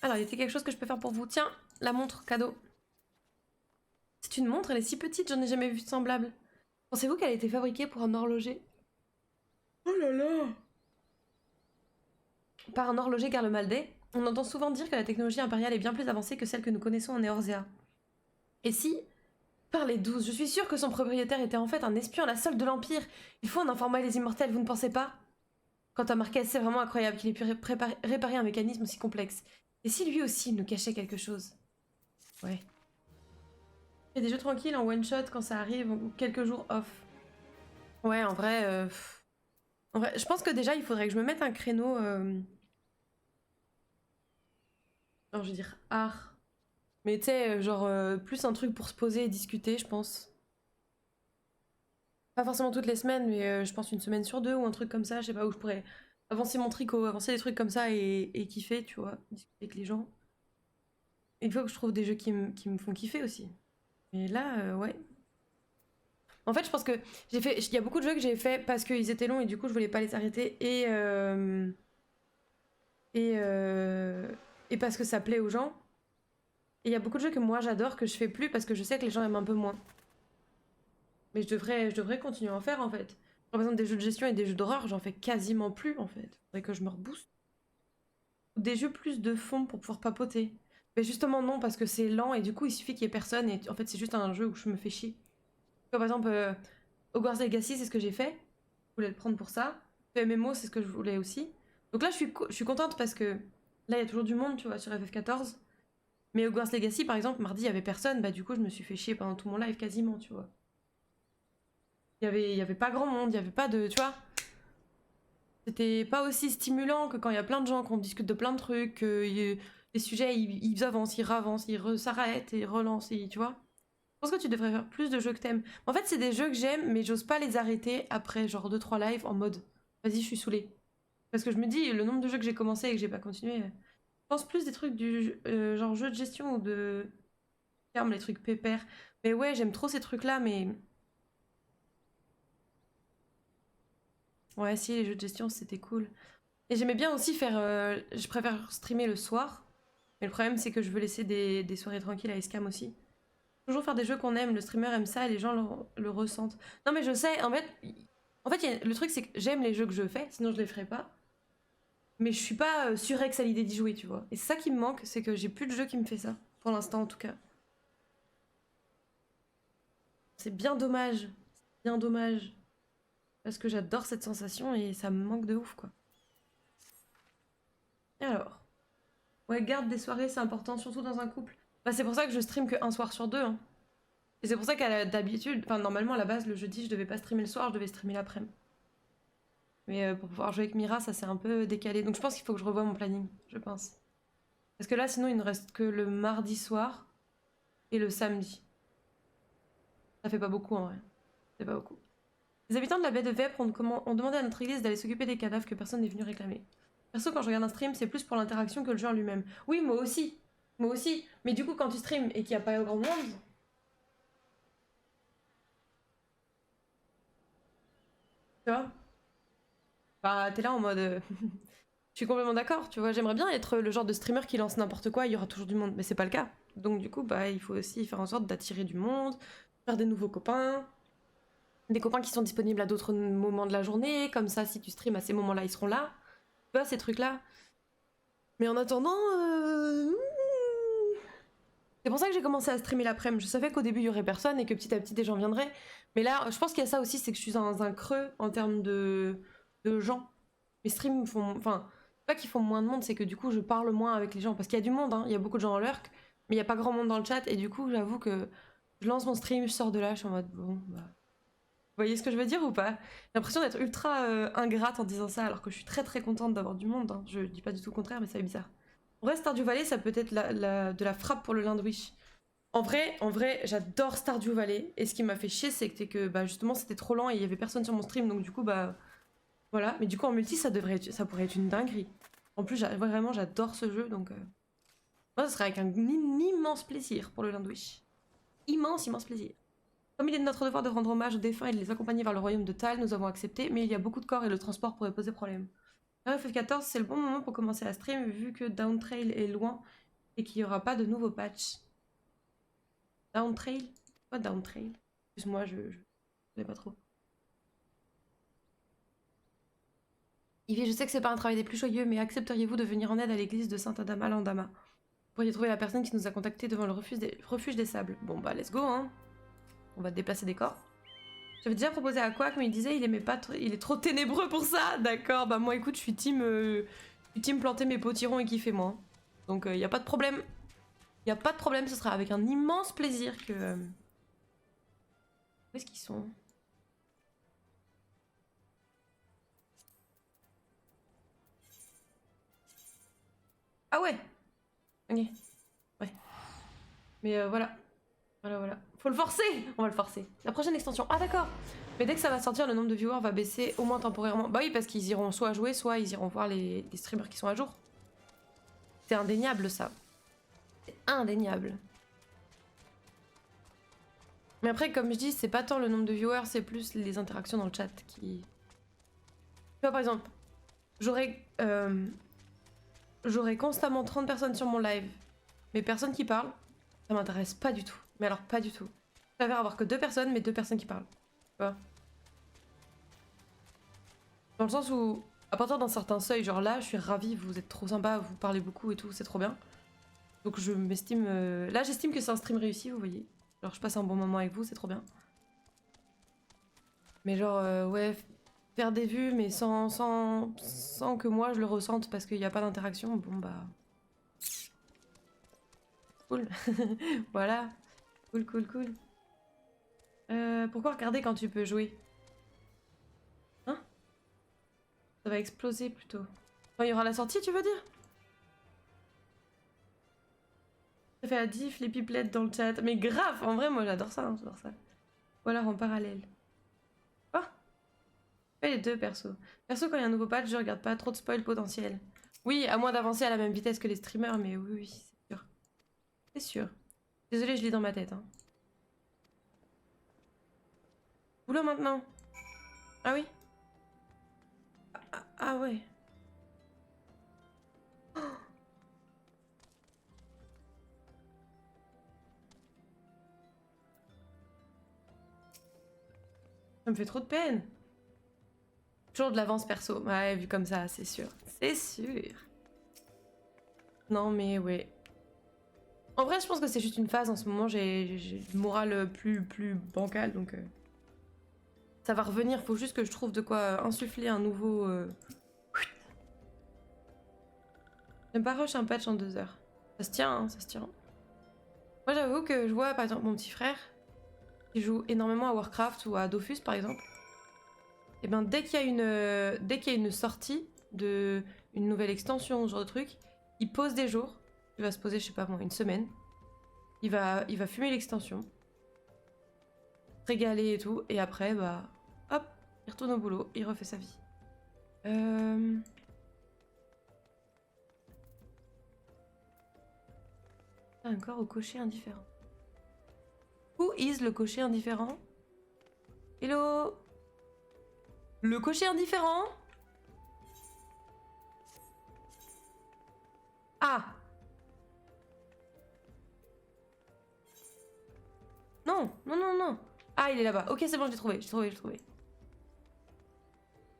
Alors, il y a quelque chose que je peux faire pour vous. Tiens, la montre, cadeau. C'est une montre, elle est si petite, j'en ai jamais vu de semblable. Pensez-vous qu'elle a été fabriquée pour un horloger? Oh là là! Par un horloger Garlemaldais. On entend souvent dire que la technologie impériale est bien plus avancée que celle que nous connaissons en Eorzea. Et si, par les 12, je suis sûre que son propriétaire était en fait un espion à la solde de l'Empire. Il faut en informer les immortels, vous ne pensez pas? Quant à Marquez, c'est vraiment incroyable qu'il ait pu réparer un mécanisme aussi complexe. Et si lui aussi nous cachait quelque chose? Ouais. Il y a des jeux tranquilles en one-shot quand ça arrive, ou quelques jours off. Ouais, en vrai, je pense que déjà, il faudrait que je me mette un créneau... Alors, je veux dire art. Mais tu sais, genre, plus un truc pour se poser et discuter, je pense. Pas forcément toutes les semaines, mais je pense une semaine sur deux ou un truc comme ça, je sais pas, où je pourrais avancer mon tricot, avancer des trucs comme ça et kiffer, tu vois, discuter avec les gens. Il faut que je trouve des jeux qui me font kiffer aussi. Et là, ouais. En fait, je pense que il y a beaucoup de jeux que j'ai fait parce qu'ils étaient longs et du coup, je voulais pas les arrêter et parce que ça plaît aux gens. Et il y a beaucoup de jeux que moi j'adore que je fais plus parce que je sais que les gens aiment un peu moins. Mais je devrais continuer à en faire en fait. Par exemple, des jeux de gestion et des jeux d'horreur, j'en fais quasiment plus en fait. Faudrait que je me rebooste. Des jeux plus de fond pour pouvoir papoter. Mais justement non, parce que c'est lent et du coup il suffit qu'il y ait personne et en fait c'est juste un jeu où je me fais chier. Par exemple, Hogwarts Legacy, c'est ce que j'ai fait. Je voulais le prendre pour ça. MMO, c'est ce que je voulais aussi. Donc là, je suis contente parce que là, il y a toujours du monde, tu vois, sur FF14. Mais Hogwarts Legacy, par exemple, mardi, il y avait personne. Bah, du coup, je me suis fait chier pendant tout mon live quasiment, tu vois. Il y avait pas grand monde, il y avait pas de... Tu vois, c'était pas aussi stimulant que quand il y a plein de gens, qu'on discute de plein de trucs, que les sujets, ils avancent, ils ravancent, ils s'arrêtent, ils relancent, tu vois. pense que tu devrais faire plus de jeux que t'aimes. En fait, c'est des jeux que j'aime, mais j'ose pas les arrêter après genre 2-3 lives en mode vas-y, je suis saoulée. Parce que je me dis, le nombre de jeux que j'ai commencé et que j'ai pas continué. Je pense plus des trucs du genre jeu de gestion ou de. Ferme les trucs pépères. Mais ouais, j'aime trop ces trucs-là, mais. Ouais, si, les jeux de gestion, c'était cool. Et j'aimais bien aussi faire. Je préfère streamer le soir. Mais le problème, c'est que je veux laisser des soirées tranquilles à Escam aussi. Toujours faire des jeux qu'on aime, le streamer aime ça et les gens le ressentent. Non, mais je sais, le truc, c'est que j'aime les jeux que je fais, sinon je les ferais pas. Mais je suis pas surex à l'idée d'y jouer, tu vois. Et c'est ça qui me manque, c'est que j'ai plus de jeu qui me fait ça. Pour l'instant, en tout cas. C'est bien dommage. Bien dommage. Parce que j'adore cette sensation et ça me manque de ouf, quoi. Et alors. Ouais, garde des soirées, c'est important, surtout dans un couple. Bah, c'est pour ça que je stream que un soir sur deux, hein. Et c'est pour ça qu'à d'habitude, enfin, normalement, à la base, le jeudi, je devais pas streamer le soir, je devais streamer l'après-midi. Mais pour pouvoir jouer avec Mira, ça s'est un peu décalé. Donc je pense qu'il faut que je revoie mon planning, je pense. Parce que là, sinon, il ne reste que le mardi soir et le samedi. Ça fait pas beaucoup, en vrai. C'est pas beaucoup. Les habitants de la baie de Vêpres ont demandé à notre église d'aller s'occuper des cadavres que personne n'est venu réclamer. Perso, quand je regarde un stream, c'est plus pour l'interaction que le jeu en lui-même. Oui, moi aussi. Moi aussi. Mais du coup, quand tu streams et qu'il n'y a pas grand monde... Tu vois? Bah, t'es là en mode... Je suis complètement d'accord, tu vois. J'aimerais bien être le genre de streamer qui lance n'importe quoi, il y aura toujours du monde. Mais c'est pas le cas. Donc du coup, bah, il faut aussi faire en sorte d'attirer du monde, faire des nouveaux copains... Des copains qui sont disponibles à d'autres moments de la journée, comme ça, si tu streams à ces moments-là, ils seront là. Tu vois, ces trucs-là. Mais en attendant, c'est pour ça que j'ai commencé à streamer l'après-midi. Je savais qu'au début, il y aurait personne et que petit à petit, des gens viendraient. Mais là, je pense qu'il y a ça aussi, c'est que je suis dans un creux en termes de gens. Mes streams font... Enfin, c'est pas qu'ils font moins de monde, c'est que du coup, je parle moins avec les gens. Parce qu'il y a du monde, hein. Il y a beaucoup de gens en lurk, mais il y a pas grand monde dans le chat. Et du coup, j'avoue que je lance mon stream, je sors de là, je suis en mode, bon, bah... Vous voyez ce que je veux dire ou pas? J'ai l'impression d'être ultra ingrate en disant ça, alors que je suis très très contente d'avoir du monde, hein. Je dis pas du tout le contraire, mais ça fait bizarre. En vrai, Stardew Valley, ça peut être de la frappe pour le Lindwish. En vrai, j'adore Stardew Valley. Et ce qui m'a fait chier, c'est que bah, justement, c'était trop lent et il y avait personne sur mon stream, donc du coup, bah voilà. Mais du coup, en multi, ça pourrait être une dinguerie. En plus, vraiment, j'adore ce jeu, donc moi, ce serait avec un immense plaisir pour le Lindwish. Immense, immense plaisir. Comme il est de notre devoir de rendre hommage aux défunts et de les accompagner vers le royaume de Tal, nous avons accepté, mais il y a beaucoup de corps et le transport pourrait poser problème. FF14, c'est le bon moment pour commencer à stream vu que Downtrail est loin et qu'il n'y aura pas de nouveaux patchs. Downtrail? Quoi Downtrail? Excuse-moi, je sais pas trop. Ivy, je sais que c'est pas un travail des plus joyeux, mais accepteriez-vous de venir en aide à l'église de Saint-Adama Landama? Vous pourriez trouver la personne qui nous a contactés devant le refuge des sables. Bon bah let's go, hein. On va déplacer des corps. J'avais déjà proposé à Quack, mais il disait il aimait pas, il est trop ténébreux pour ça. D'accord, bah moi écoute, je suis team planter mes potirons et kiffer moi. Donc y a pas de problème. Y a pas de problème, ce sera avec un immense plaisir que... Où est-ce qu'ils sont? Ah ouais. Ok. Ouais. Mais voilà. Voilà. Faut le forcer. On va le forcer. La prochaine extension. Ah d'accord. Mais dès que ça va sortir, le nombre de viewers va baisser au moins temporairement. Bah oui, parce qu'ils iront soit jouer, soit ils iront voir les streamers qui sont à jour. C'est indéniable ça. C'est indéniable. Mais après, comme je dis, c'est pas tant le nombre de viewers, c'est plus les interactions dans le chat qui... Tu vois, par exemple, j'aurais constamment 30 personnes sur mon live, mais personne qui parle, ça m'intéresse pas du tout. Mais alors, pas du tout. Je préfère avoir que 2 personnes, mais 2 personnes qui parlent. Tu vois? Dans le sens où, à partir d'un certain seuil, genre là, je suis ravie, vous êtes trop sympa, vous parlez beaucoup et tout, c'est trop bien. Donc je m'estime... Là, j'estime que c'est un stream réussi, vous voyez. Genre, je passe un bon moment avec vous, c'est trop bien. Mais genre, ouais, faire des vues, mais sans que moi je le ressente parce qu'il n'y a pas d'interaction, bon bah... Cool. Voilà. Cool. Pourquoi regarder quand tu peux jouer? Hein? Ça va exploser plutôt. Quand il y aura la sortie, tu veux dire? Ça fait à diff les pipelettes dans le chat. Mais grave, en vrai, moi j'adore ça, hein, j'adore ça. Ou alors en parallèle. Oh, je fais les deux perso. Perso, quand il y a un nouveau patch, je regarde pas trop de spoil potentiel. Oui, à moins d'avancer à la même vitesse que les streamers, mais oui, oui, c'est sûr. C'est sûr. Désolée, je lis dans ma tête. Hein. Boulot maintenant. Ah oui. Ah ouais. Oh. Ça me fait trop de peine. Toujours de l'avance perso. Ouais, vu comme ça, c'est sûr. C'est sûr. Non, mais ouais. En vrai, je pense que c'est juste une phase. En ce moment, j'ai le moral plus bancal, donc... Ça va revenir. Faut juste que je trouve de quoi insuffler un nouveau... J'aime pas rush un patch en 2 heures. Ça se tient, hein, ça se tient. Moi, j'avoue que je vois, par exemple, mon petit frère, qui joue énormément à Warcraft ou à Dofus, par exemple. Et ben, dès qu'il y a une sortie de une nouvelle extension, ce genre de truc, il pose des jours. Il va se poser, je sais pas moi, une semaine. Il va fumer l'extension. Régaler et tout. Et après, bah, hop, il retourne au boulot, il refait sa vie. Encore au cocher indifférent. Who is le cocher indifférent? Hello? Le cocher indifférent? Ah! Non, non, non, non. Ah, il est là-bas. Ok, c'est bon, je l'ai trouvé, je l'ai trouvé.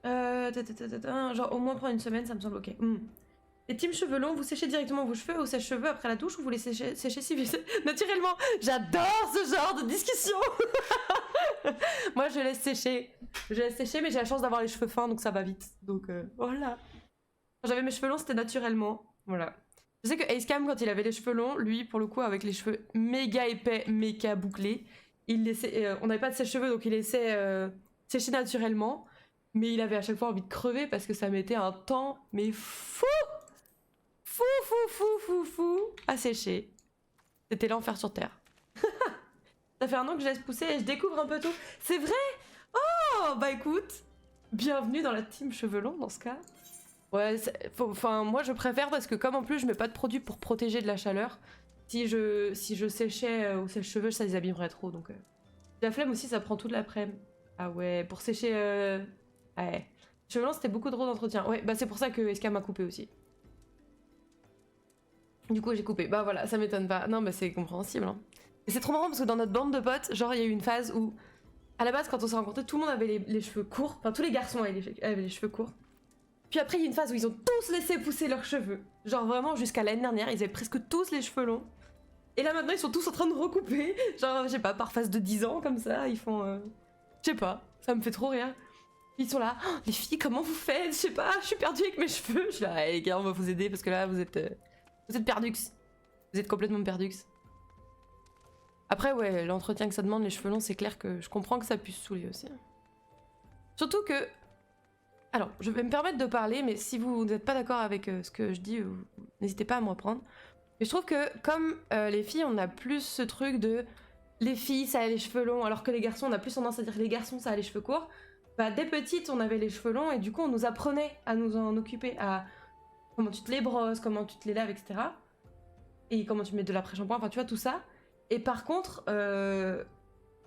Genre, au moins prendre une semaine, ça me semble ok. Les teams cheveux longs, vous séchez directement vos cheveux au sèche-cheveux après la douche ou vous les séchez si vite naturellement? J'adore ce genre de discussion. Moi, je laisse sécher. Je laisse sécher, mais j'ai la chance d'avoir les cheveux fins, donc ça va vite. Donc, voilà. Quand j'avais mes cheveux longs, c'était naturellement. Voilà. Je sais que Acecam, quand il avait les cheveux longs, lui, pour le coup, avec les cheveux méga épais, méga bouclés, il laissait, on n'avait pas de sèche-cheveux, donc il laissait sécher naturellement. Mais il avait à chaque fois envie de crever parce que ça mettait un temps, mais fou! Fou à sécher. C'était l'enfer sur Terre. Ça fait 1 an que je laisse pousser et je découvre un peu tout. C'est vrai? Oh, bah écoute, bienvenue dans la team cheveux longs dans ce cas. Ouais, enfin moi je préfère parce que comme en plus je mets pas de produit pour protéger de la chaleur, si je séchais au sèche-cheveux, ça les abîmerait trop. Donc la flemme aussi, ça prend toute l'après-midi. Ah ouais, pour sécher... Ouais. Cheveux longs, c'était beaucoup trop d'entretien. Ouais, bah c'est pour ça que Eska m'a coupé aussi. Du coup, j'ai coupé. Bah voilà, ça m'étonne pas. Non, bah c'est compréhensible. Hein. Et c'est trop marrant parce que dans notre bande de potes, genre, il y a eu une phase où, à la base, quand on s'est rencontrés, tout le monde avait les cheveux courts. Enfin, tous les garçons avaient les cheveux courts. Puis après, il y a une phase où ils ont tous laissé pousser leurs cheveux. Genre, vraiment, jusqu'à l'année dernière, ils avaient presque tous les cheveux longs. Et là, maintenant, ils sont tous en train de recouper. Genre, je sais pas, par phase de 10 ans, comme ça, ils font... Je sais pas, ça me fait trop rire. Ils sont là, oh, les filles, comment vous faites? Je sais pas, je suis perdue avec mes cheveux. Je suis là, hey, les gars, on va vous aider parce que là, vous êtes perdux. Vous êtes complètement perdux. Après, ouais, l'entretien que ça demande, les cheveux longs, c'est clair que je comprends que ça puisse saouler aussi. Surtout que... Alors, je vais me permettre de parler, mais si vous n'êtes pas d'accord avec ce que je dis, n'hésitez pas à me reprendre. Mais je trouve que, comme les filles, on a plus ce truc de... Les filles, ça a les cheveux longs, alors que les garçons, on a plus tendance à dire que les garçons, ça a les cheveux courts. Bah, dès petite, on avait les cheveux longs, et du coup, on nous apprenait à nous en occuper, à... Comment tu te les brosses, comment tu te les laves, etc. Et comment tu mets de l'après-shampoing, enfin tu vois tout ça. Et par contre,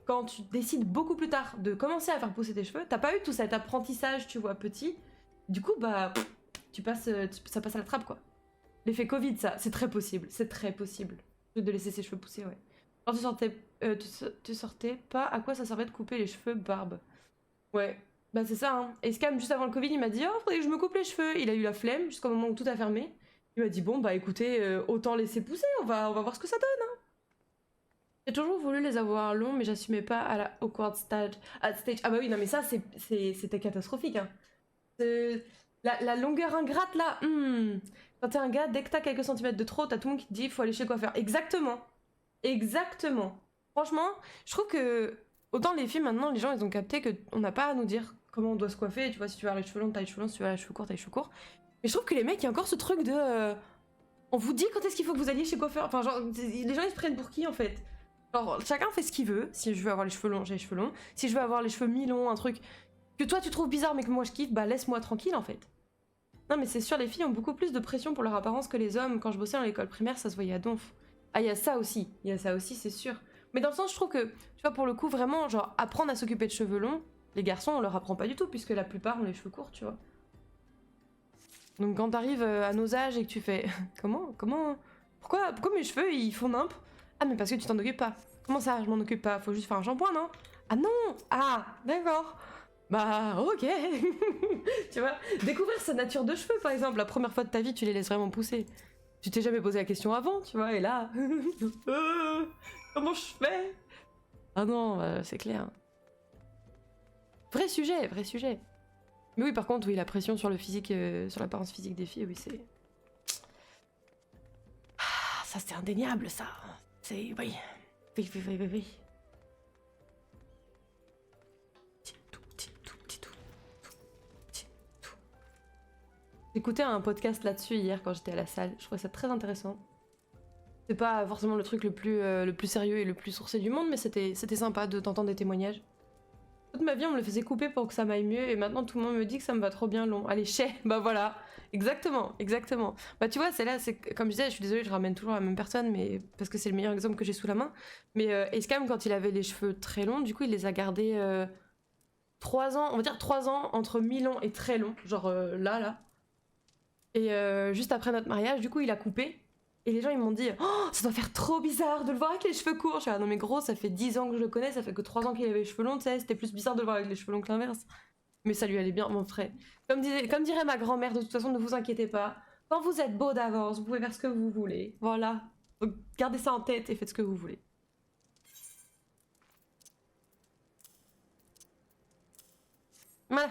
quand tu décides beaucoup plus tard de commencer à faire pousser tes cheveux, t'as pas eu tout cet apprentissage, tu vois, petit. Du coup, bah, ça passe à la trappe, quoi. L'effet Covid, ça, c'est très possible, de laisser ses cheveux pousser, ouais. Quand tu sortais pas, à quoi ça servait de couper les cheveux barbe? Ouais. Bah c'est ça, hein. Et Scam, juste avant le Covid, il m'a dit « Oh, faudrait que je me coupe les cheveux ». Il a eu la flemme jusqu'au moment où tout a fermé. Il m'a dit « Bon, bah écoutez, autant laisser pousser, on va voir ce que ça donne, hein ». J'ai toujours voulu les avoir longs, mais j'assumais pas à la awkward stage. Ah bah oui, non mais ça, c'était catastrophique, hein. La longueur ingrate, là, Quand t'es un gars, dès que t'as quelques centimètres de trop, t'as tout le monde qui te dit « Faut aller chez le coiffeur ». Exactement. Exactement. Franchement, je trouve que... Autant les filles, maintenant, les gens, ils ont capté qu'on n'a pas à nous dire comment on doit se coiffer. Tu vois, si tu veux avoir les cheveux longs, t'as les cheveux longs. Si tu veux avoir les cheveux courts, t'as les cheveux courts. Mais je trouve que les mecs, il y a encore ce truc de... On vous dit quand est-ce qu'il faut que vous alliez chez coiffeur. Enfin, genre, les gens ils se prennent pour qui en fait? Genre, chacun fait ce qu'il veut. Si je veux avoir les cheveux longs, j'ai les cheveux longs. Si je veux avoir les cheveux mi-longs, un truc que toi tu trouves bizarre mais que moi je kiffe, bah laisse-moi tranquille en fait. Non mais c'est sûr, les filles ont beaucoup plus de pression pour leur apparence que les hommes. Quand je bossais dans l'école primaire, ça se voyait à donf. Ah, il y a ça aussi, c'est sûr. Mais dans le sens, je trouve que, tu vois, pour le coup, vraiment, genre, apprendre à s'occuper de cheveux longs, les garçons, on leur apprend pas du tout, puisque la plupart ont les cheveux courts, tu vois. Donc quand t'arrives à nos âges et que tu fais... Pourquoi mes cheveux, ils font nimp? Ah, mais parce que tu t'en occupes pas. Comment ça, je m'en occupe pas? Faut juste faire un shampoing, non? Ah non! Ah, d'accord. Bah, ok. Tu vois, découvrir sa nature de cheveux, par exemple. La première fois de ta vie, tu les laisses vraiment pousser. Tu t'es jamais posé la question avant, tu vois, et là... comment je fais? Ah non, c'est clair. Vrai sujet, vrai sujet. Mais oui, par contre, oui, la pression sur le physique, sur l'apparence physique des filles, oui, c'est... Ah, ça, c'est indéniable, ça. C'est... Oui. Oui. J'écoutais un podcast là-dessus hier quand j'étais à la salle. Je trouvais ça très intéressant. C'est pas forcément le truc le plus sérieux et le plus sourcé du monde, mais c'était sympa de t'entendre des témoignages. Toute ma vie, on me le faisait couper pour que ça m'aille mieux, et maintenant tout le monde me dit que ça me va trop bien long. Allez, bah voilà. Exactement. Bah tu vois, c'est là, c'est comme je disais, je suis désolée, je ramène toujours la même personne, mais parce que c'est le meilleur exemple que j'ai sous la main. Mais Escam, quand il avait les cheveux très longs, du coup, il les a gardés 3 ans, on va dire 3 ans entre mi-long et très long, genre là. Et juste après notre mariage, du coup, il a coupé. Et les gens, ils m'ont dit « Oh, ça doit faire trop bizarre de le voir avec les cheveux courts !» Je suis « Ah non mais gros, ça fait 10 ans que je le connais, ça fait que 3 ans qu'il avait les cheveux longs, tu sais, c'était plus bizarre de le voir avec les cheveux longs que l'inverse. » Mais ça lui allait bien, mon frère. Comme dirait ma grand-mère, de toute façon, ne vous inquiétez pas. Quand vous êtes beau d'avance, vous pouvez faire ce que vous voulez. Voilà. Donc gardez ça en tête et faites ce que vous voulez. Voilà.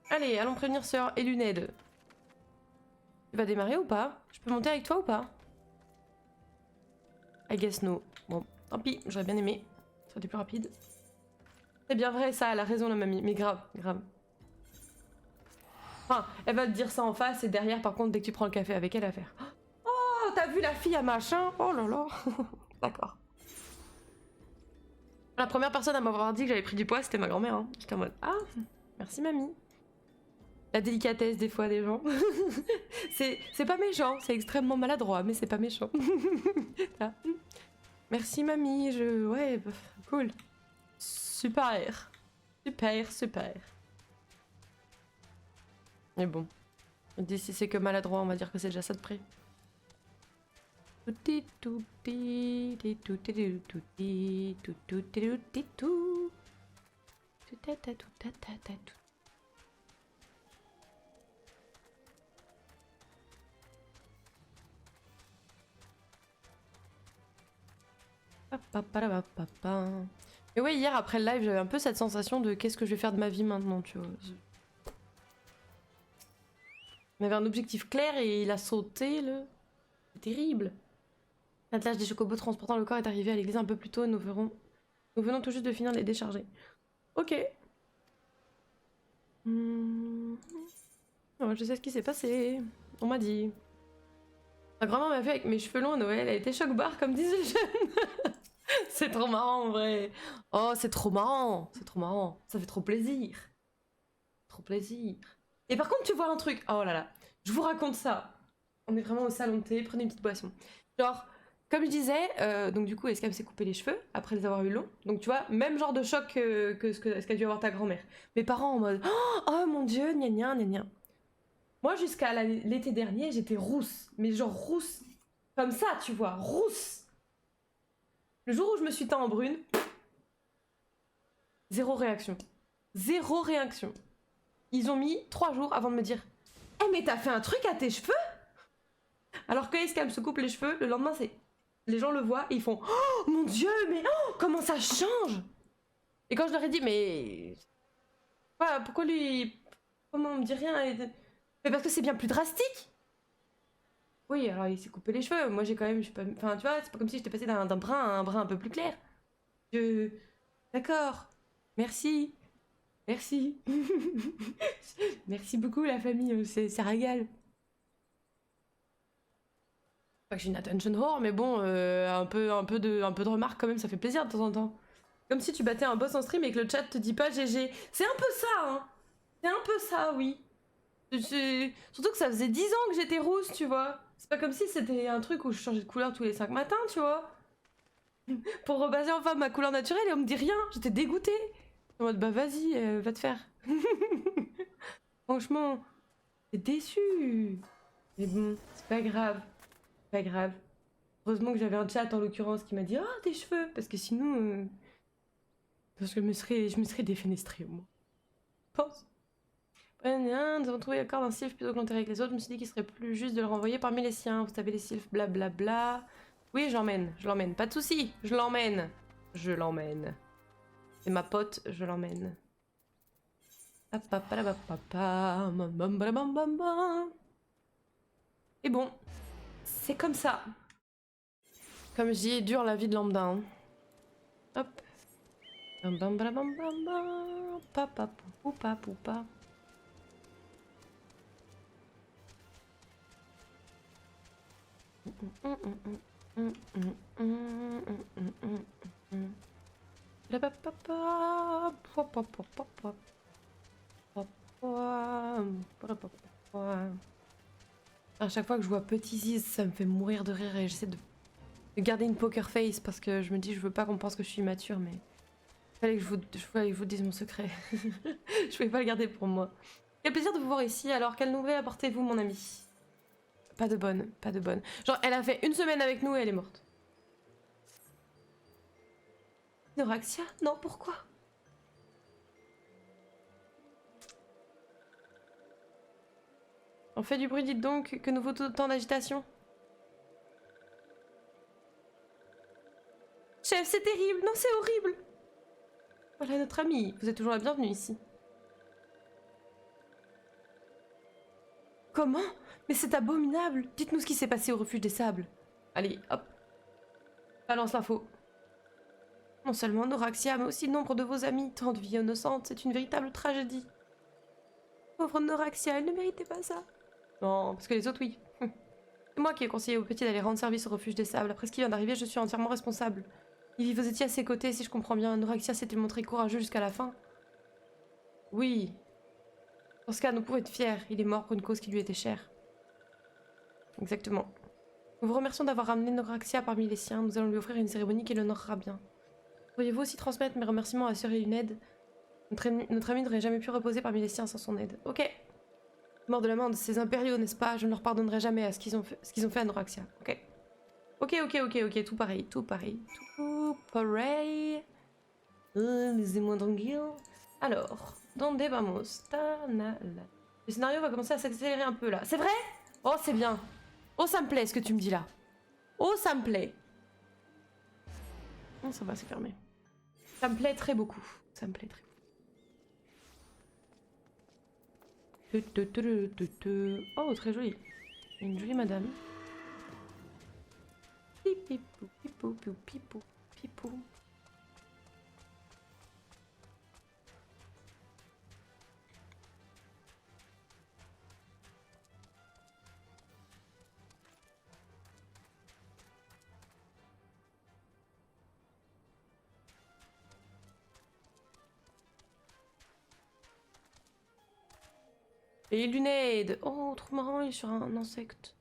Allez, allons prévenir Sœur et Luned. Tu vas démarrer ou pas? Je peux monter avec toi ou pas? I guess no. Bon, tant pis, j'aurais bien aimé. Ça aurait été plus rapide. C'est bien vrai ça, elle a raison la mamie. Mais grave. Enfin, elle va te dire ça en face et derrière, par contre, dès que tu prends le café avec elle, elle va faire Oh, t'as vu la fille à machin? Oh là là. D'accord. La première personne à m'avoir dit que j'avais pris du poids, c'était ma grand-mère. Hein. J'étais en mode Ah, merci mamie. La délicatesse des fois des gens. c'est pas méchant, c'est extrêmement maladroit, mais c'est pas méchant. Merci mamie, ouais, cool. Super. Mais bon. Si c'est que maladroit, on va dire que c'est déjà ça de près. Mais ouais, hier après le live, j'avais un peu cette sensation de qu'est-ce que je vais faire de ma vie maintenant, tu vois. On avait un objectif clair et il a sauté, le... C'est terrible. L'attelage des chocobos transportant le corps est arrivé à l'église un peu plus tôt et nous venons tout juste de finir de les décharger. Ok. Oh, je sais ce qui s'est passé. On m'a dit. Ma grand-mère m'a fait avec mes cheveux longs à Noël, elle était choc-barre comme disent les jeunes. C'est trop marrant en vrai. Oh, c'est trop marrant. Ça fait trop plaisir. Et par contre, tu vois un truc. Oh là là. Je vous raconte ça. On est vraiment au salon de thé, prenez une petite boisson. Genre, comme je disais, donc du coup, Escam s'est coupé les cheveux après les avoir eu longs. Donc tu vois, même genre de choc que ce qu'a dû avoir ta grand-mère. Mes parents en mode Oh mon dieu, gna gna gna gna. Moi, jusqu'à l'été dernier, j'étais rousse. Mais genre rousse. Comme ça, tu vois, rousse. Le jour où je me suis teint en brune, zéro réaction. Ils ont mis 3 jours avant de me dire « Eh mais t'as fait un truc à tes cheveux ?» Alors que Escam se coupe les cheveux, le lendemain c'est... Les gens le voient et ils font « Oh mon dieu, mais comment ça change ?» Et quand je leur ai dit « Mais... Voilà, pourquoi lui... Comment on me dit rien ?» Mais parce que c'est bien plus drastique. Oui, alors il s'est coupé les cheveux. Moi j'ai quand même... Enfin tu vois, c'est pas comme si j'étais passée d'un brun à un brun un peu plus clair. D'accord. Merci. Merci. Merci beaucoup la famille, ça régale. Pas que j'ai une attention whore, mais bon, un peu de remarques quand même, ça fait plaisir de temps en temps. Comme si tu battais un boss en stream et que le chat te dit pas GG. C'est un peu ça, hein. C'est un peu ça, oui. Surtout que ça faisait 10 ans que j'étais rousse, tu vois. C'est pas comme si c'était un truc où je changeais de couleur tous les 5 matins, tu vois. Pour repasser enfin ma couleur naturelle et on me dit rien, j'étais dégoûtée. En mode bah vas-y, va te faire. Franchement, t'es déçue. Mais bon, c'est pas grave. Pas grave. Heureusement que j'avais un chat en l'occurrence qui m'a dit ah tes cheveux parce que sinon parce que je me serais défenestrée au moins. Je pense. Nous avons trouvé l'accord d'un sylph plutôt que l'enterrer avec les autres. Je me suis dit qu'il serait plus juste de le renvoyer parmi les siens. Vous savez les sylphes, blablabla. Oui, j'emmène, je l'emmène. Pas de soucis, je l'emmène. Je l'emmène. C'est ma pote, je l'emmène. Et bon, c'est comme ça. Comme je dis, dure la vie de lambda. Hein. Hop. Bam bam bam bam bam bam. Papa poupa poupa. À chaque fois que je vois Petit Ziz, ça me fait mourir de rire et j'essaie de garder une poker face parce que je me dis je veux pas qu'on pense que je suis immature, mais fallait que je vous dise mon secret. Je pouvais pas le garder pour moi. Quel plaisir de vous voir ici. Alors, quelle nouvelle apportez-vous, mon ami? Pas de bonne, pas de bonne. Genre, elle a fait une semaine avec nous et elle est morte. Noraxia? Non, pourquoi? On fait du bruit, dites donc, que nous vaut autant d'agitation. Chef, c'est terrible! Non, c'est horrible! Voilà notre ami, vous êtes toujours la bienvenue ici. Comment? Mais c'est abominable! Dites-nous ce qui s'est passé au refuge des sables. Allez, hop. Balance l'info. Non seulement Noraxia, mais aussi nombre de vos amis. Tant de vies innocentes, c'est une véritable tragédie. Pauvre Noraxia, elle ne méritait pas ça. Non, parce que les autres, oui. C'est moi qui ai conseillé au petit d'aller rendre service au refuge des sables. Après ce qui vient d'arriver, je suis entièrement responsable. Ivy, vous étiez à ses côtés, si je comprends bien. Noraxia s'était montré courageux jusqu'à la fin. Oui. Dans ce cas, nous pouvons être fiers. Il est mort pour une cause qui lui était chère. Exactement. Nous vous remercions d'avoir ramené Noraxia parmi les siens. Nous allons lui offrir une cérémonie qui l'honorera bien. Pourriez-vous aussi transmettre mes remerciements à Sœur Luned? Notre ami n'aurait jamais pu reposer parmi les siens sans son aide. Ok. Mort de la main de ces impériaux, n'est-ce pas? Je ne leur pardonnerai jamais à ce qu'ils ont fait à Noraxia. Ok. Ok, tout pareil, tout pareil. Tout pareil. Laissez-moi tranquille. Alors, donde vamos? Le scénario va commencer à s'accélérer un peu là. C'est vrai? Oh, c'est bien. Oh, ça me plaît ce que tu me dis là. Oh, ça me plaît. Oh, ça va, c'est fermé. Ça me plaît très beaucoup. Ça me plaît très beaucoup. Oh, très jolie. Une jolie madame. Pipipou, pipou, pipou, pipou, pipou. Et Lunade. Oh, trop marrant, il est sur un insecte.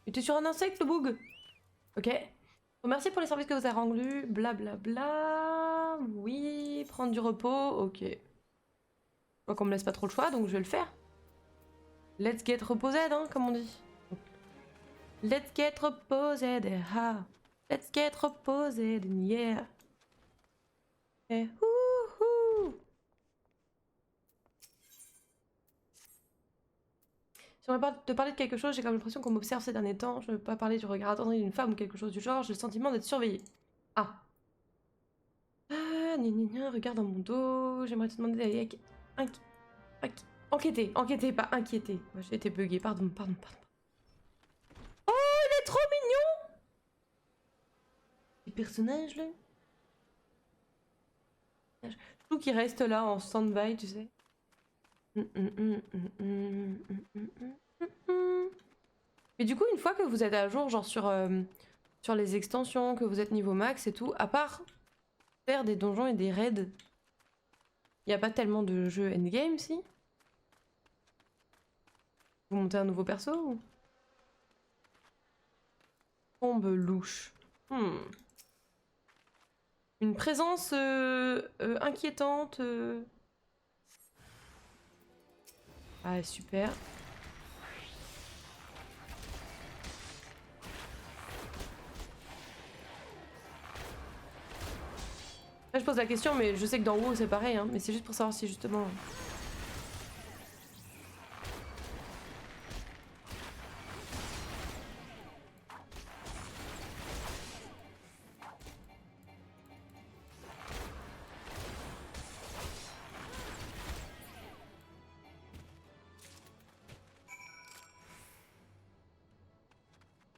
Il était sur un insecte, le boug. Ok. Merci pour les services que vous avez rendus. Blablabla. Bla, bla. Oui, prendre du repos. Ok. Je vois qu'on me laisse pas trop le choix, donc je vais le faire. Let's get reposed, hein, comme on dit. Let's get reposed, ha. Let's get reposed, yeah. Eh, ouhou. J'aimerais te parler de quelque chose, j'ai comme l'impression qu'on m'observe ces derniers temps. Je ne veux pas parler du regard attendri d'une femme ou quelque chose du genre, j'ai le sentiment d'être surveillée. Ah. Ah, regarde dans mon dos, j'aimerais te demander d'aller enquêter, pas inquiéter. Moi j'ai été buggée, pardon. Oh, il est trop mignon! Les personnages là. Je trouve qu'il reste là en stand-by, tu sais. Mais du coup, une fois que vous êtes à jour, genre sur les extensions, que vous êtes niveau max et tout, à part faire des donjons et des raids, il n'y a pas tellement de jeux endgame, si? Vous montez un nouveau perso ou... Tombe louche. Une présence inquiétante. Ah, super. Là, je pose la question, mais je sais que dans WoW c'est pareil, hein, mais c'est juste pour savoir si justement.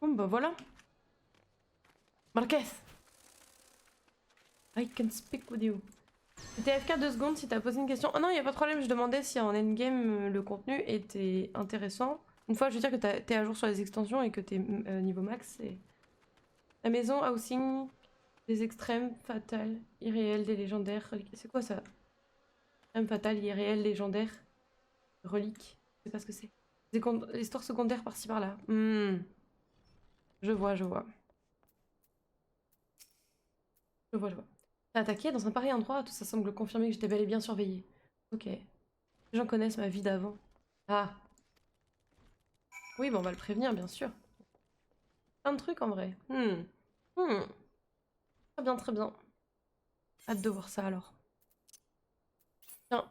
Bon, bah voilà. Marquez. I can speak with you. C'était FK 2 secondes si t'as posé une question. Oh non, y a pas de problème, je demandais si en endgame le contenu était intéressant. Une fois, je veux dire que t'es à jour sur les extensions et que t'es niveau max, c'est. La maison, housing, des extrêmes, fatales, irréels, des légendaires, reliques. C'est quoi ça? Extrêmes, fatales, irréels, légendaires, reliques. Je sais pas ce que c'est. Histoires secondaires par-ci par-là. Je vois, je vois. Je vois, je vois. T'as attaqué dans un pareil endroit, tout ça semble confirmer que j'étais bel et bien surveillée. Ok. Les gens connaissent ma vie d'avant. Ah. Oui, bon, on va le prévenir, bien sûr. Plein de trucs en vrai. Très bien, très bien. Hâte de voir ça alors. Tiens.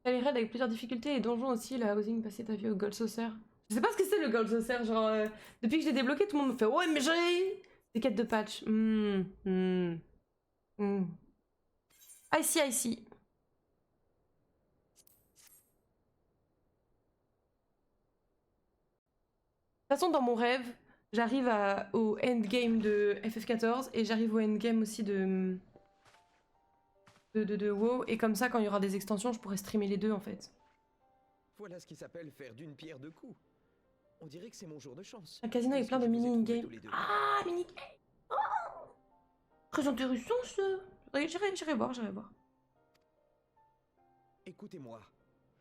T'as les raids avec plusieurs difficultés et donjons aussi, la housing, passer ta vie au Gold Saucer. Je sais pas ce que c'est le Gold Saucer, genre depuis que je l'ai débloqué, tout le monde me fait ouais mais j'ai des quêtes de patch. I see, I see. De toute façon, dans mon rêve, j'arrive au endgame de FF14 et j'arrive au endgame aussi de WoW. Et comme ça, quand il y aura des extensions, je pourrai streamer les deux en fait. Voilà ce qui s'appelle faire d'une pierre deux coups. On dirait que c'est mon jour de chance. Un casino avec plein de mini-games. Ah, mini-games. Oh, très intéressant ça. J'irai voir, j'irai voir. Écoutez-moi,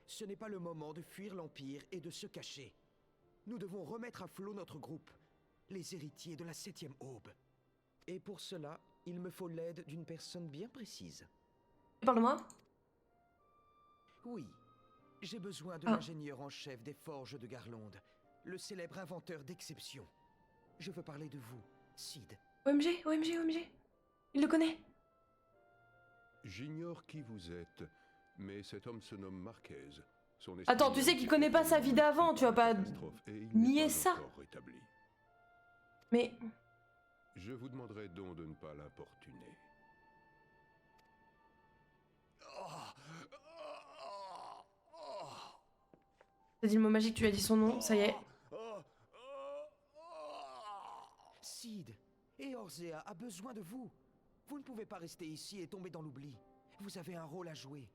ce n'est pas le moment de fuir l'Empire et de se cacher. Nous devons remettre à flot notre groupe, les héritiers de la 7e aube. Et pour cela, il me faut l'aide d'une personne bien précise. Parle-moi. Oui, j'ai besoin de Ah. l'ingénieur en chef des forges de Garlande, le célèbre inventeur d'exception. Je veux parler de vous, Sid. OMG, OMG, OMG. Il le connaît. J'ignore qui vous êtes, mais cet homme se nomme Marquez. Son Attends, tu sais qu'il connaît pas sa vie d'avant, tu vas pas nier ça. Mais... Je vous demanderai donc de ne pas l'importuner. T'as dit le mot magique, tu as dit son nom, ça y est. Sid, Eorzea a besoin de vous. Vous ne pouvez pas rester ici et tomber dans l'oubli. Vous avez un rôle à jouer.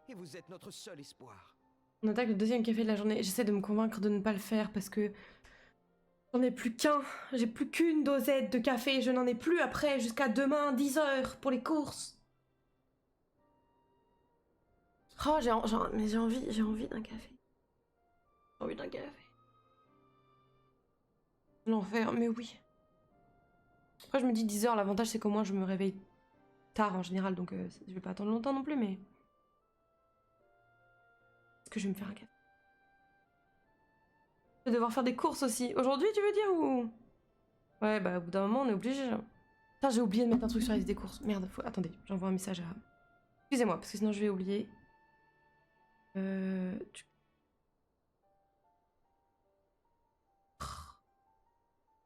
Et vous êtes notre seul espoir. On attaque le deuxième café de la journée. J'essaie de me convaincre de ne pas le faire parce que... J'en ai plus qu'un. J'ai plus qu'une dosette de café. Je n'en ai plus après jusqu'à demain, 10h, pour les courses. Oh, mais j'ai envie d'un café. J'ai envie d'un café. L'enfer, mais oui. Après, je me dis 10h, l'avantage c'est qu'au moins je me réveille tard en général, donc je vais pas attendre longtemps non plus, mais... Est-ce que je vais me faire un café? Je vais devoir faire des courses aussi. Aujourd'hui, tu veux dire, ou... Ouais, bah au bout d'un moment, on est obligé. Là. Putain, j'ai oublié de mettre un truc sur la liste des courses. Merde, attendez, j'envoie un message à... Excusez-moi, parce que sinon je vais oublier.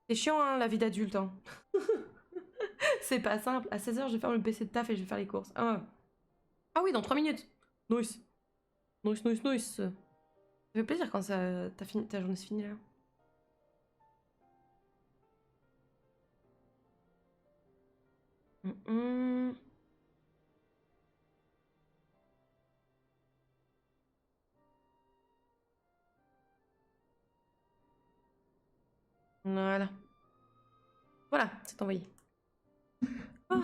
C'est chiant, hein, la vie d'adulte, hein. C'est pas simple. À 16h, je ferme le PC de taf et je vais faire les courses. Ah oui, dans 3 minutes. Nice. Nice, nice, nice. Ça fait plaisir quand ta journée se finit là. hum. Voilà. Voilà, c'est envoyé. Oh.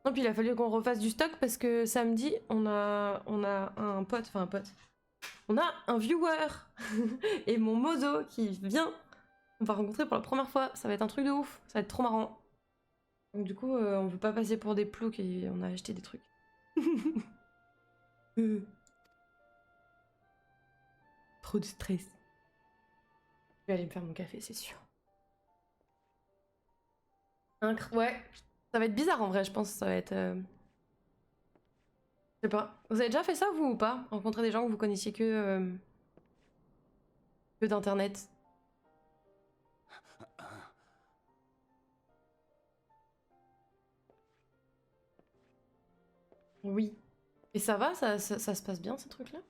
Non, puis il a fallu qu'on refasse du stock parce que samedi, on a un pote, enfin un pote. On a un viewer et mon mozo qui vient. On va rencontrer pour la première fois. Ça va être un truc de ouf. Ça va être trop marrant. Donc du coup, on veut pas passer pour des ploucs et on a acheté des trucs. Trop de stress. Je vais aller me faire mon café, c'est sûr. Ouais. Ça va être bizarre en vrai, je pense. Ça va être... Je sais pas. Vous avez déjà fait ça, vous, ou pas? Rencontrer des gens que vous connaissiez que d'internet? Oui. Et ça va, ça se passe bien, ces trucs-là?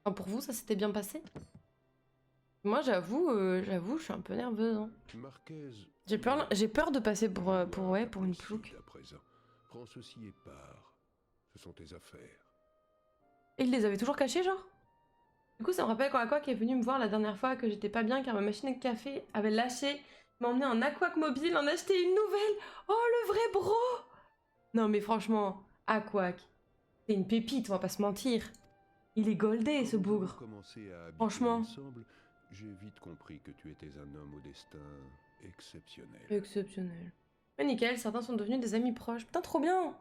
Enfin, pour vous, ça s'était bien passé? Moi, j'avoue, je suis un peu nerveuse. Hein. Marquez. J'ai peur de passer pour une plouque. À présent. Prends ceci et pars. Ce sont tes affaires. Et il les avait toujours cachés, genre? Du coup, ça me rappelle quand Aquac est venu me voir la dernière fois que j'étais pas bien car ma machine à café avait lâché, m'a emmené en Aquac mobile, en acheté une nouvelle. Oh, le vrai bro! Non, mais franchement, Aquac, c'est une pépite, on va pas se mentir. Il est goldé, ce bougre. Franchement. Ensemble, j'ai vite compris que tu étais un homme au destin exceptionnel. Exceptionnel. Mais nickel, certains sont devenus des amis proches. Putain, trop bien!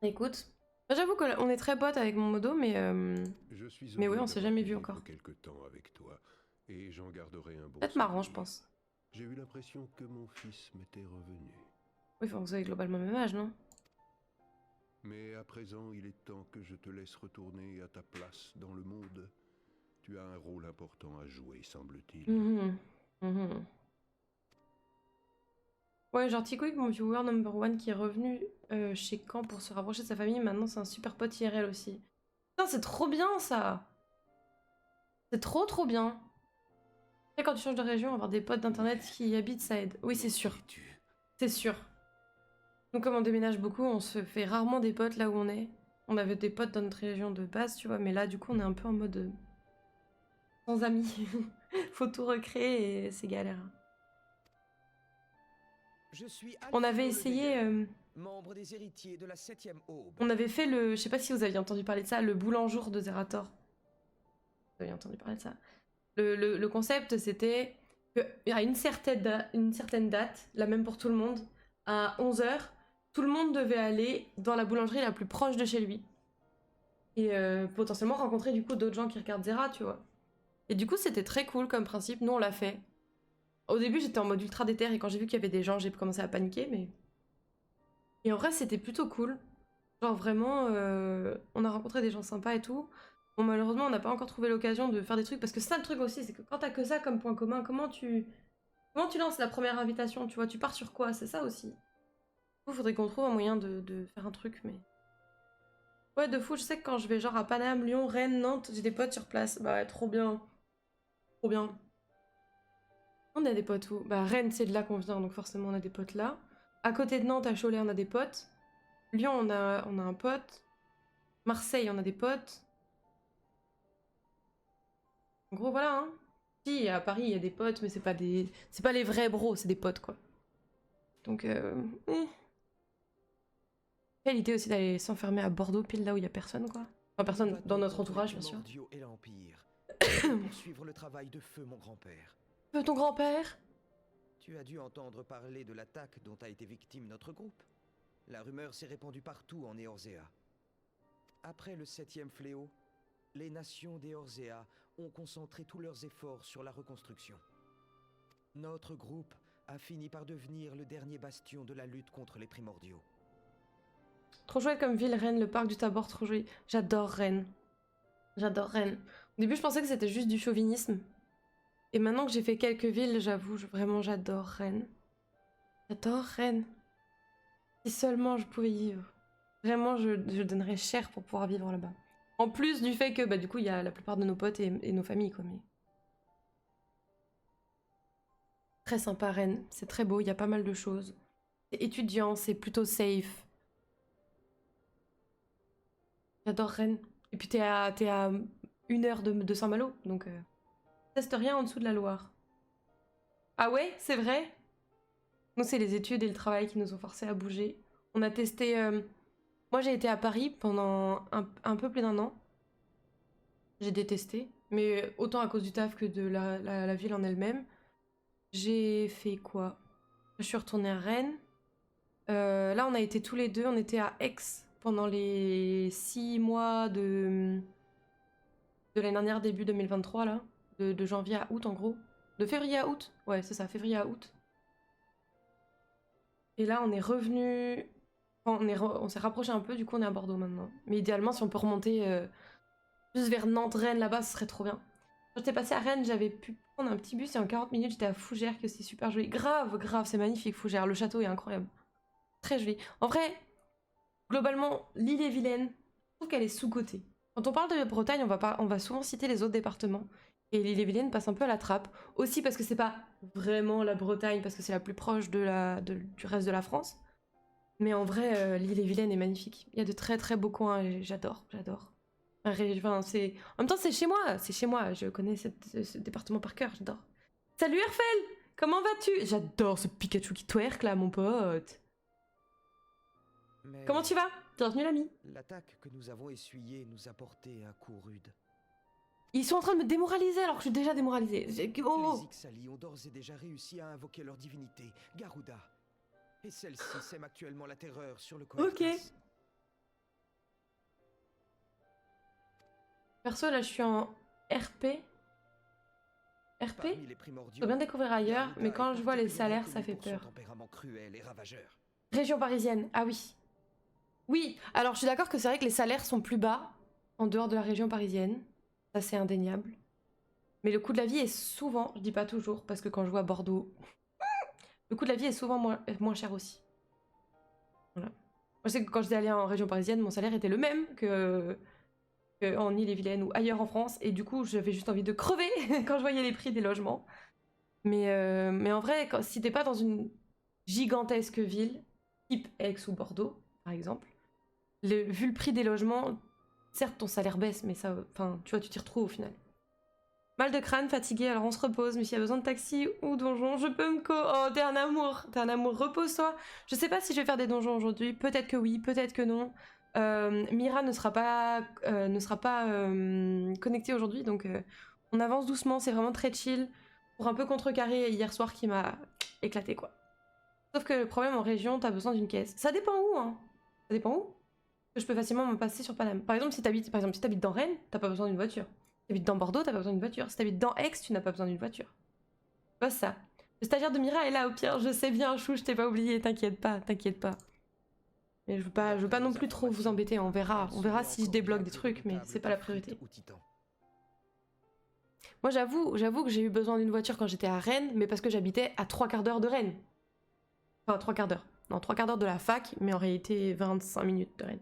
Écoute, j'avoue qu'on est très potes avec mon modo, mais oui, on s'est jamais vu encore. Quelque temps avec toi, et j'en garderai un bon. Peut-être marrant, je pense. J'ai eu l'impression que mon fils m'était revenu. Oui, enfin, vous avez globalement le même âge, non? Mais à présent, il est temps que je te laisse retourner à ta place dans le monde. Tu as un rôle important à jouer, semble-t-il. Ouais, genre Ticoïc, mon viewer number one qui est revenu chez Caen pour se rapprocher de sa famille, maintenant c'est un super pote IRL aussi. Putain, c'est trop bien ça! C'est trop bien. Et quand tu changes de région, avoir des potes d'internet qui y habitent, ça aide. Oui, c'est sûr. C'est sûr. Nous, comme on déménage beaucoup, on se fait rarement des potes là où on est. On avait des potes dans notre région de base, tu vois, mais là, du coup, on est un peu en mode... sans amis. Faut tout recréer et c'est galère. On avait essayé... membre des héritiers de la 7e Aube. On avait fait le... Je sais pas si vous aviez entendu parler de ça, le Boulanjour de Zerator. Vous avez entendu parler de ça. Le concept, c'était qu'à une certaine date, la même pour tout le monde, à 11h, tout le monde devait aller dans la boulangerie la plus proche de chez lui. Et potentiellement rencontrer du coup d'autres gens qui regardent Zera, tu vois. Et du coup, c'était très cool comme principe. Nous, on l'a fait. Au début, j'étais en mode ultra déter et quand j'ai vu qu'il y avait des gens, j'ai commencé à paniquer, mais... Et en vrai, c'était plutôt cool. Genre vraiment, on a rencontré des gens sympas et tout. Bon, malheureusement, on n'a pas encore trouvé l'occasion de faire des trucs, parce que c'est ça le truc aussi, c'est que quand t'as que ça comme point commun, comment tu lances la première invitation, tu vois, tu pars sur quoi? C'est ça aussi. Il faudrait qu'on trouve un moyen de faire un truc, mais... Ouais, de fou, je sais que quand je vais genre à Paname, Lyon, Rennes, Nantes, j'ai des potes sur place. Bah ouais, trop bien. Trop bien. On a des potes où? Bah Rennes, c'est de là qu'on vient, donc forcément on a des potes là. À côté de Nantes, à Cholet, on a des potes. Lyon, on a un pote. Marseille, on a des potes. En gros, voilà, hein. Si, à Paris, il y a des potes, mais c'est pas les vrais bros, c'est des potes, quoi. Donc, Quelle idée aussi d'aller s'enfermer à Bordeaux, pile là où il y a personne, quoi. Enfin, personne dans notre entourage, bien sûr. Et l'Empire. Poursuivre le travail de feu, mon grand-père. Ton grand-père? Tu as dû entendre parler de l'attaque dont a été victime notre groupe. La rumeur s'est répandue partout en Eorzea. Après le 7e fléau, les nations d'Eorzea ont concentré tous leurs efforts sur la reconstruction. Notre groupe a fini par devenir le dernier bastion de la lutte contre les primordiaux. Trop chouette comme ville, Rennes, le parc du Tabor, trop joli. J'adore Rennes. J'adore Rennes. Au début, je pensais que c'était juste du chauvinisme. Et maintenant que j'ai fait quelques villes, j'avoue, vraiment j'adore Rennes. J'adore Rennes. Si seulement je pouvais y vivre. Vraiment, je donnerais cher pour pouvoir vivre là-bas. En plus du fait que, bah du coup, il y a la plupart de nos potes et nos familles, quoi. Mais... Très sympa Rennes, c'est très beau, il y a pas mal de choses. C'est étudiant, c'est plutôt safe. J'adore Rennes. Et puis t'es à 1 heure de Saint-Malo, donc teste rien en dessous de la Loire. Ah ouais, c'est vrai? Nous, c'est les études et le travail qui nous ont forcés à bouger. On a testé... Moi, j'ai été à Paris pendant un peu plus d'1 an. J'ai détesté, mais autant à cause du taf que de la ville en elle-même. J'ai fait quoi? Je suis retournée à Rennes. Là, on a été tous les deux, on était à Aix pendant les 6 mois de l'année dernière, début 2023, là. De janvier à août, en gros. De février à août? Ouais, c'est ça, février à août. Et là, on est revenu... Enfin, on s'est rapproché un peu, du coup, on est à Bordeaux maintenant. Mais idéalement, si on peut remonter plus vers Nantes, Rennes, là-bas, ce serait trop bien. Quand j'étais passée à Rennes, j'avais pu prendre un petit bus et en 40 minutes, j'étais à Fougères, que c'est super joli. Grave, c'est magnifique, Fougères. Le château est incroyable. Très joli. En vrai, globalement, l'île-et-Vilaine, je trouve qu'elle est sous-cotée. Quand on parle de Bretagne, on va souvent citer les autres départements. Et l'île-et-Vilaine passe un peu à la trappe. Aussi parce que c'est pas vraiment la Bretagne, parce que c'est la plus proche du reste de la France. Mais en vrai, l'île-et-Vilaine est magnifique. Il y a de très très beaux coins et j'adore. Enfin, en même temps, c'est chez moi. Je connais ce département par cœur, j'adore. Salut Herfel, comment vas-tu? J'adore ce Pikachu qui twerk là, mon pote. Mais Comment tu vas? Bienvenue l'ami. l'attaque que nous avons essuyée nous a porté un coup rude. Ils sont en train de me démoraliser alors que je suis déjà démoralisée. Oh. Les Ixali ont d'ores et déjà réussi à invoquer leur divinité, Garuda. Et celle-ci sème actuellement la terreur sur le Coertas. Perso, là, je suis en RP. RP? Parmi les Je primordiaux, dois bien découvrir ailleurs, Garuda mais quand est je vois les particulièrement salaires, ça connu fait pour son peur. tempérament cruel et ravageur. Région parisienne, ah oui. Oui, alors je suis d'accord que c'est vrai que les salaires sont plus bas en dehors de la région parisienne. Ça, c'est indéniable. Mais le coût de la vie est souvent, je dis pas toujours, parce que quand je vois Bordeaux, le coût de la vie est souvent moins cher aussi. Voilà. Moi, je sais que quand j'étais allée en région parisienne, mon salaire était le même que en Ille-et-Vilaine ou ailleurs en France, et du coup, j'avais juste envie de crever quand je voyais les prix des logements. Mais en vrai, si t'es pas dans une gigantesque ville, type Aix ou Bordeaux, par exemple, vu le prix des logements, certes ton salaire baisse, mais ça, enfin, tu vois, tu t'y retrouves au final. Mal de crâne, fatigué, alors on se repose, mais s'il y a besoin de taxi ou donjon, je peux me Oh, t'es un amour, repose-toi. Je sais pas si je vais faire des donjons aujourd'hui, peut-être que oui, peut-être que non. Mira ne sera pas connectée aujourd'hui, donc on avance doucement, c'est vraiment très chill, pour un peu contrecarrer hier soir qui m'a éclaté, quoi. Sauf que le problème en région, t'as besoin d'une caisse. Ça dépend où, hein. Ça dépend où. Je peux facilement me passer sur Paname. Par exemple, si t'habites dans Rennes, t'as pas besoin d'une voiture. Si t'habites dans Bordeaux, t'as pas besoin d'une voiture. Si t'habites dans Aix, tu n'as pas besoin d'une voiture. C'est pas ça. Le stagiaire de Mira est là au pire. Je sais bien, chou, je t'ai pas oublié. T'inquiète pas. Mais je veux pas non plus trop vous embêter. On verra si je débloque des trucs, mais c'est pas la priorité. Moi, j'avoue que j'ai eu besoin d'une voiture quand j'étais à Rennes, mais parce que j'habitais à 3/4 d'heure de Rennes. Enfin, 3/4 d'heure. Non, 3/4 d'heure de la fac, mais en réalité 25 minutes de Rennes.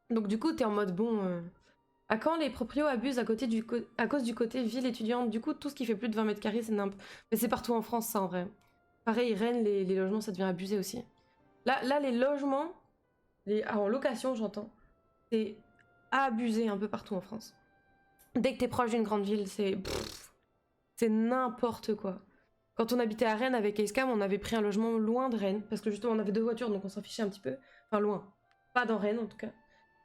Donc du coup, t'es en mode bon... À quand les proprios abusent à cause du côté ville étudiante? Du coup, tout ce qui fait plus de 20 mètres carrés, c'est nimp. Mais c'est partout en France, ça, en vrai. Pareil, Rennes, les logements, ça devient abusé aussi. Là les logements, en location, j'entends, c'est abusé un peu partout en France. Dès que t'es proche d'une grande ville, c'est n'importe quoi. Quand on habitait à Rennes avec Acecam, on avait pris un logement loin de Rennes, parce que justement, on avait 2 voitures, donc on s'en fichait un petit peu. Enfin, loin. Pas dans Rennes, en tout cas.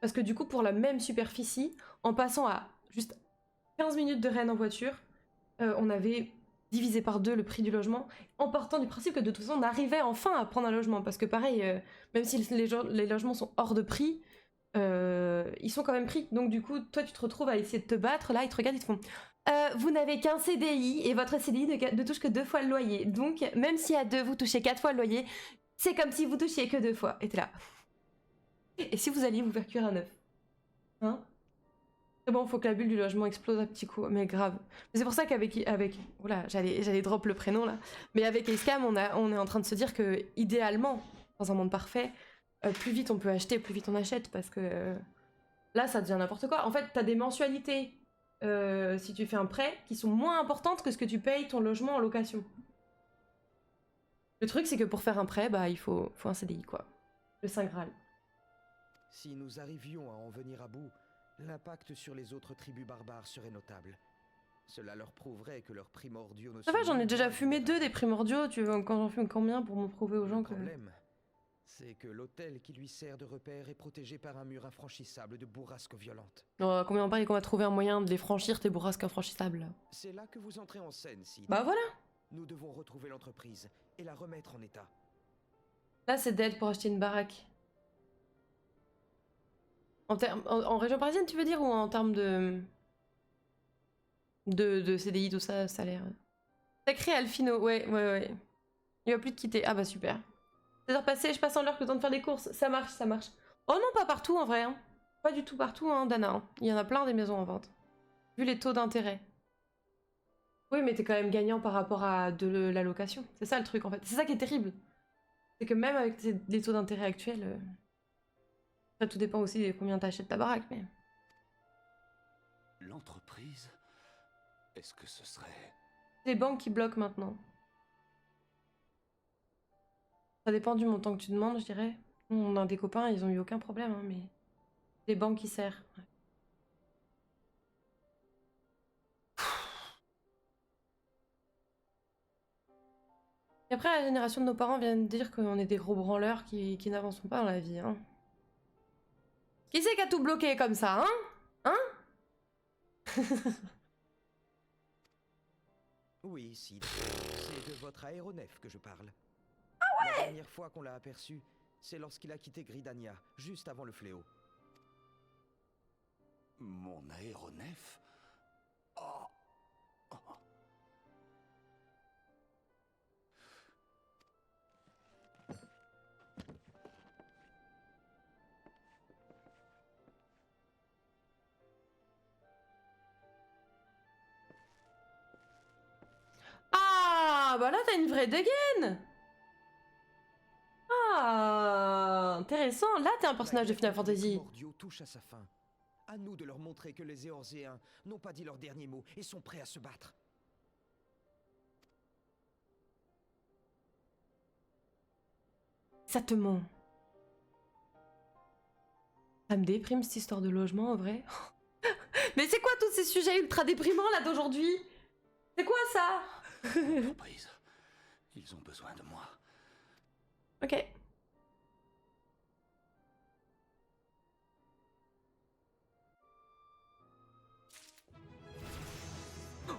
Parce que du coup, pour la même superficie, en passant à juste 15 minutes de Rennes en voiture, on avait divisé par 2 le prix du logement, en partant du principe que de toute façon, on arrivait enfin à prendre un logement. Parce que pareil, même si les logements sont hors de prix, ils sont quand même pris. Donc du coup, toi, tu te retrouves à essayer de te battre. Là, ils te regardent, ils te font... vous n'avez qu'un CDI, et votre CDI ne touche que 2 fois le loyer. Donc, même si à 2, vous touchez 4 fois le loyer, c'est comme si vous touchiez que 2 fois. Et t'es là... Et si vous alliez vous faire cuire à 9? Hein? C'est bon, faut que la bulle du logement explose à petits coups, mais grave. Mais c'est pour ça qu'avec... Oula, j'allais drop le prénom, là. Mais avec Acecam, on est en train de se dire que, idéalement, dans un monde parfait, plus vite on peut acheter, plus vite on achète, parce que... là, ça devient n'importe quoi. En fait, t'as des mensualités, si tu fais un prêt, qui sont moins importantes que ce que tu payes ton logement en location. Le truc, c'est que pour faire un prêt, bah, il faut un CDI, quoi. Le Saint Graal. Si nous arrivions à en venir à bout, l'impact sur les autres tribus barbares serait notable. Cela leur prouverait que leurs primordiaux ne Ça sont va, j'en ai ni déjà moins fumé 2 des vulnérables. primordiaux. Tu veux quand j'en fume combien pour me prouver aux gens Le que... problème, c'est que l'hôtel qui lui sert de repère est protégé par un mur infranchissable de bourrasques violentes. Oh, combien on parie qu'on va trouver un moyen de les franchir, tes bourrasques infranchissables? C'est là que vous entrez en scène, Sid. Bah voilà. Nous devons retrouver l'entreprise et la remettre en état. Là, c'est dead pour acheter une baraque. En région parisienne, tu veux dire, ou en termes de CDI, tout ça, salaire? Sacré Alfino, ouais. Il va plus te quitter. Ah bah super. 16 heures passées, je passe en l'heure que le temps de faire des courses. Ça marche, ça marche. Oh non, pas partout en vrai. Hein. Pas du tout partout, hein, Dana. Hein. Il y en a plein des maisons en vente. Vu les taux d'intérêt. Oui, mais t'es quand même gagnant par rapport à de la location. C'est ça le truc en fait. C'est ça qui est terrible. C'est que même avec les taux d'intérêt actuels, ça tout dépend aussi de combien t'achètes ta baraque, mais... L'entreprise? Est-ce que ce serait... Les banques qui bloquent maintenant. Ça dépend du montant que tu demandes, je dirais. On a des copains, ils ont eu aucun problème, hein, mais... Les banques qui serrent. Ouais. Et après, la génération de nos parents vient de dire qu'on est des gros branleurs qui n'avanceront pas dans la vie, hein. Qui c'est qui a tout bloqué comme ça, hein? Hein? Oui, Sid. C'est de votre aéronef que je parle. Ah ouais! La dernière fois qu'on l'a aperçu, c'est lorsqu'il a quitté Gridania, juste avant le fléau. Mon aéronef? Oh. Oh. Ah, bah là, t'as une vraie dégaine! Ah, intéressant. Là, t'es un personnage de La guerre Final contre les Fantasy. primordiaux touche à sa fin. À nous de leur montrer que les Éorzeens n'ont pas dit leur dernier mot et sont prêts à se battre. Ça te ment. Ça me déprime cette histoire de logement en vrai. Mais c'est quoi tous ces sujets ultra déprimants là d'aujourd'hui? C'est quoi ça? L'entreprise. Ils ont besoin de moi. Ok.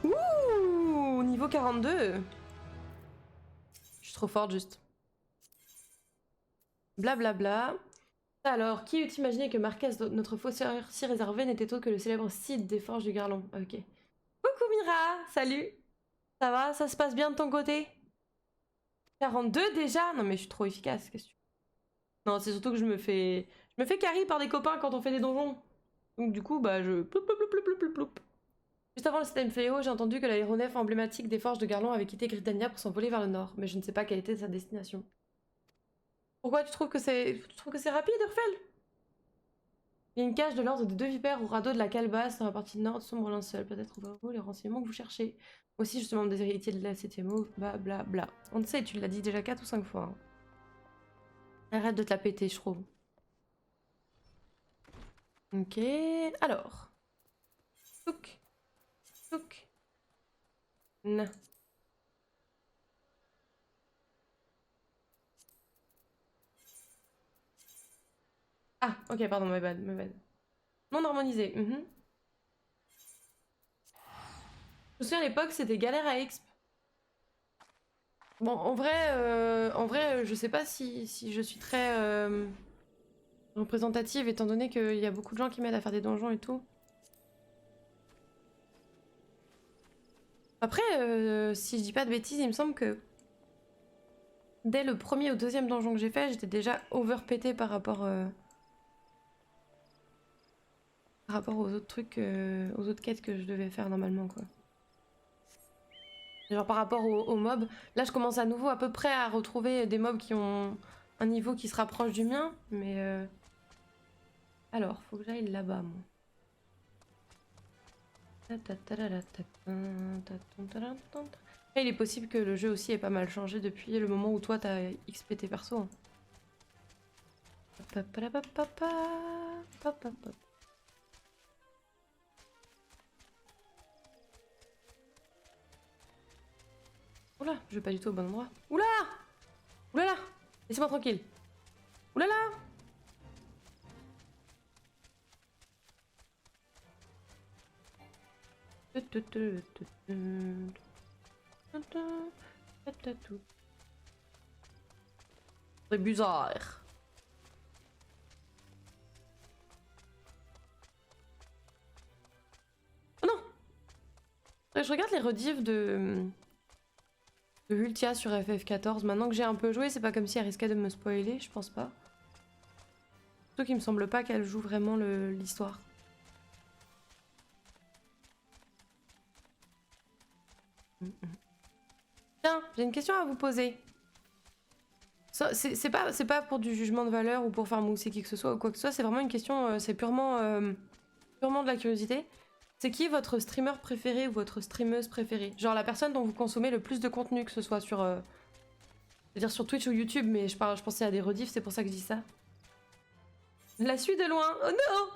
Ouh, niveau 42. Je suis trop forte juste. Blablabla. Alors, qui eût imaginé que Marquez, notre fossoyeur si réservé, n'était autre que le célèbre Cid des Forges du Garlon? Ok. Coucou Mira, salut. Ça va? Ça se passe bien de ton côté? 42 déjà? Non mais je suis trop efficace, qu'est-ce que tu... Non, c'est surtout que je me fais carry par des copains quand on fait des donjons. Donc du coup, bah je... Ploup, ploup, ploup, ploup, ploup, ploup, ploup. Juste avant le système fléau, j'ai entendu que l'aéronef emblématique des Forges de Garlon avait quitté Gridania pour s'envoler vers le nord, mais je ne sais pas quelle était sa destination. Pourquoi tu trouves que c'est rapide, Urfel? Il y a une cage de l'ordre des deux vipères au radeau de la calebasse dans la partie nord de Sombre Linceul. Peut-être trouverez-vous les renseignements que vous cherchez. Moi aussi, je suis membre des héritiers de la 7ème eau, bla. On le sait, tu l'as dit déjà 4 ou 5 fois. Hein. Arrête de te la péter, je trouve. Ok, alors. Touk. Touk. Na. Ah, ok, pardon, my bad. Non harmonisé. Je me souviens à l'époque, c'était galère à exp. Bon, en vrai, je sais pas si je suis très représentative, étant donné qu'il y a beaucoup de gens qui m'aident à faire des donjons et tout. Après, si je dis pas de bêtises, il me semble que dès le premier ou deuxième donjon que j'ai fait, j'étais déjà overpété par rapport aux autres trucs, aux autres quêtes que je devais faire normalement, quoi. Genre par rapport aux mobs. Là, je commence à nouveau à peu près à retrouver des mobs qui ont un niveau qui se rapproche du mien, mais... Alors, faut que j'aille là-bas, moi. Après, il est possible que le jeu aussi ait pas mal changé depuis le moment où toi t'as XP tes persos. Hein. Oula, je vais pas du tout au bon endroit. Oula! Oulala! Laissez-moi tranquille. Oulala! C'est bizarre. Oh non! Je regarde les rediffs de Ultia sur FF14. Maintenant que j'ai un peu joué, c'est pas comme si elle risquait de me spoiler, je pense pas. Surtout qu'il me semble pas qu'elle joue vraiment l'histoire. Tiens, j'ai une question à vous poser. C'est pas pour du jugement de valeur ou pour faire mousser qui que ce soit ou quoi que ce soit, c'est vraiment une question, c'est purement de la curiosité. C'est qui votre streamer préféré ou votre streameuse préférée? Genre la personne dont vous consommez le plus de contenu, que ce soit sur, c'est-à-dire sur Twitch ou YouTube, mais je pensais à des rediffs, c'est pour ça que je dis ça. La suis de loin. Oh non!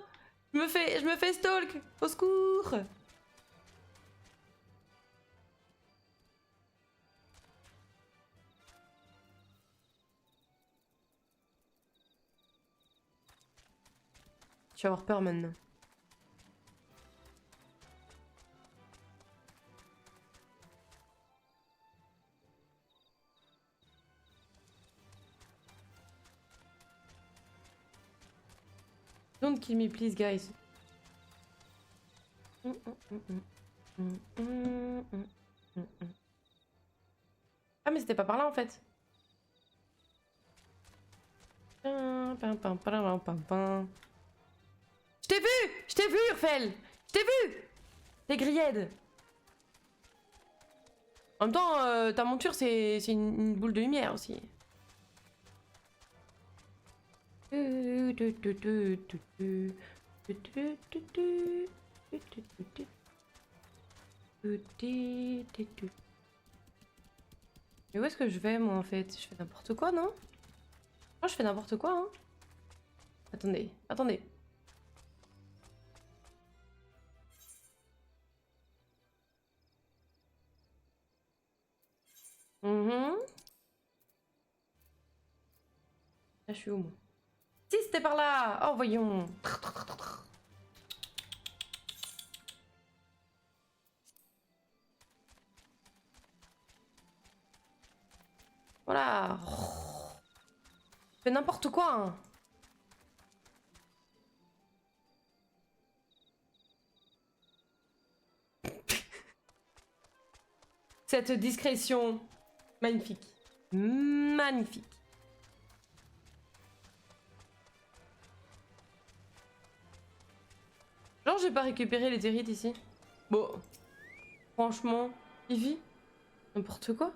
Je me fais stalk. Au secours! Tu vas avoir peur maintenant. Don't kill me please guys. Ah mais c'était pas par là en fait. Je t'ai vu! Je t'ai vu Urfel! Je t'ai vu! Les grillettes! En même temps, ta monture c'est une boule de lumière aussi. Mais où est-ce que je vais moi en fait? Je fais n'importe quoi non? Moi je fais n'importe quoi hein? Attendez, attendez. Là je suis où moi? Si c'était par là! Oh voyons! Voilà! Je fais n'importe quoi hein. Cette discrétion magnifique. Magnifique. Genre j'ai pas récupéré les territes ici. Bon. Franchement, Ivy, n'importe quoi.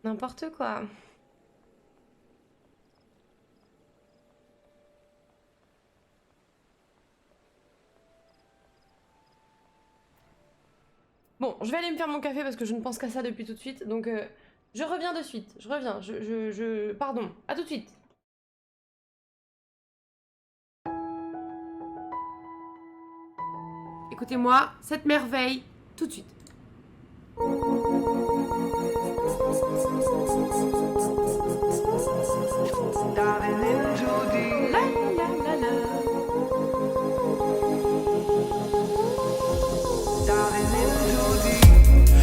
N'importe quoi. Bon, je vais aller me faire mon café parce que je ne pense qu'à ça depuis tout de suite. Donc, je reviens de suite. Je reviens. Pardon. À tout de suite. Écoutez-moi, cette merveille, tout de suite. Diving into deep.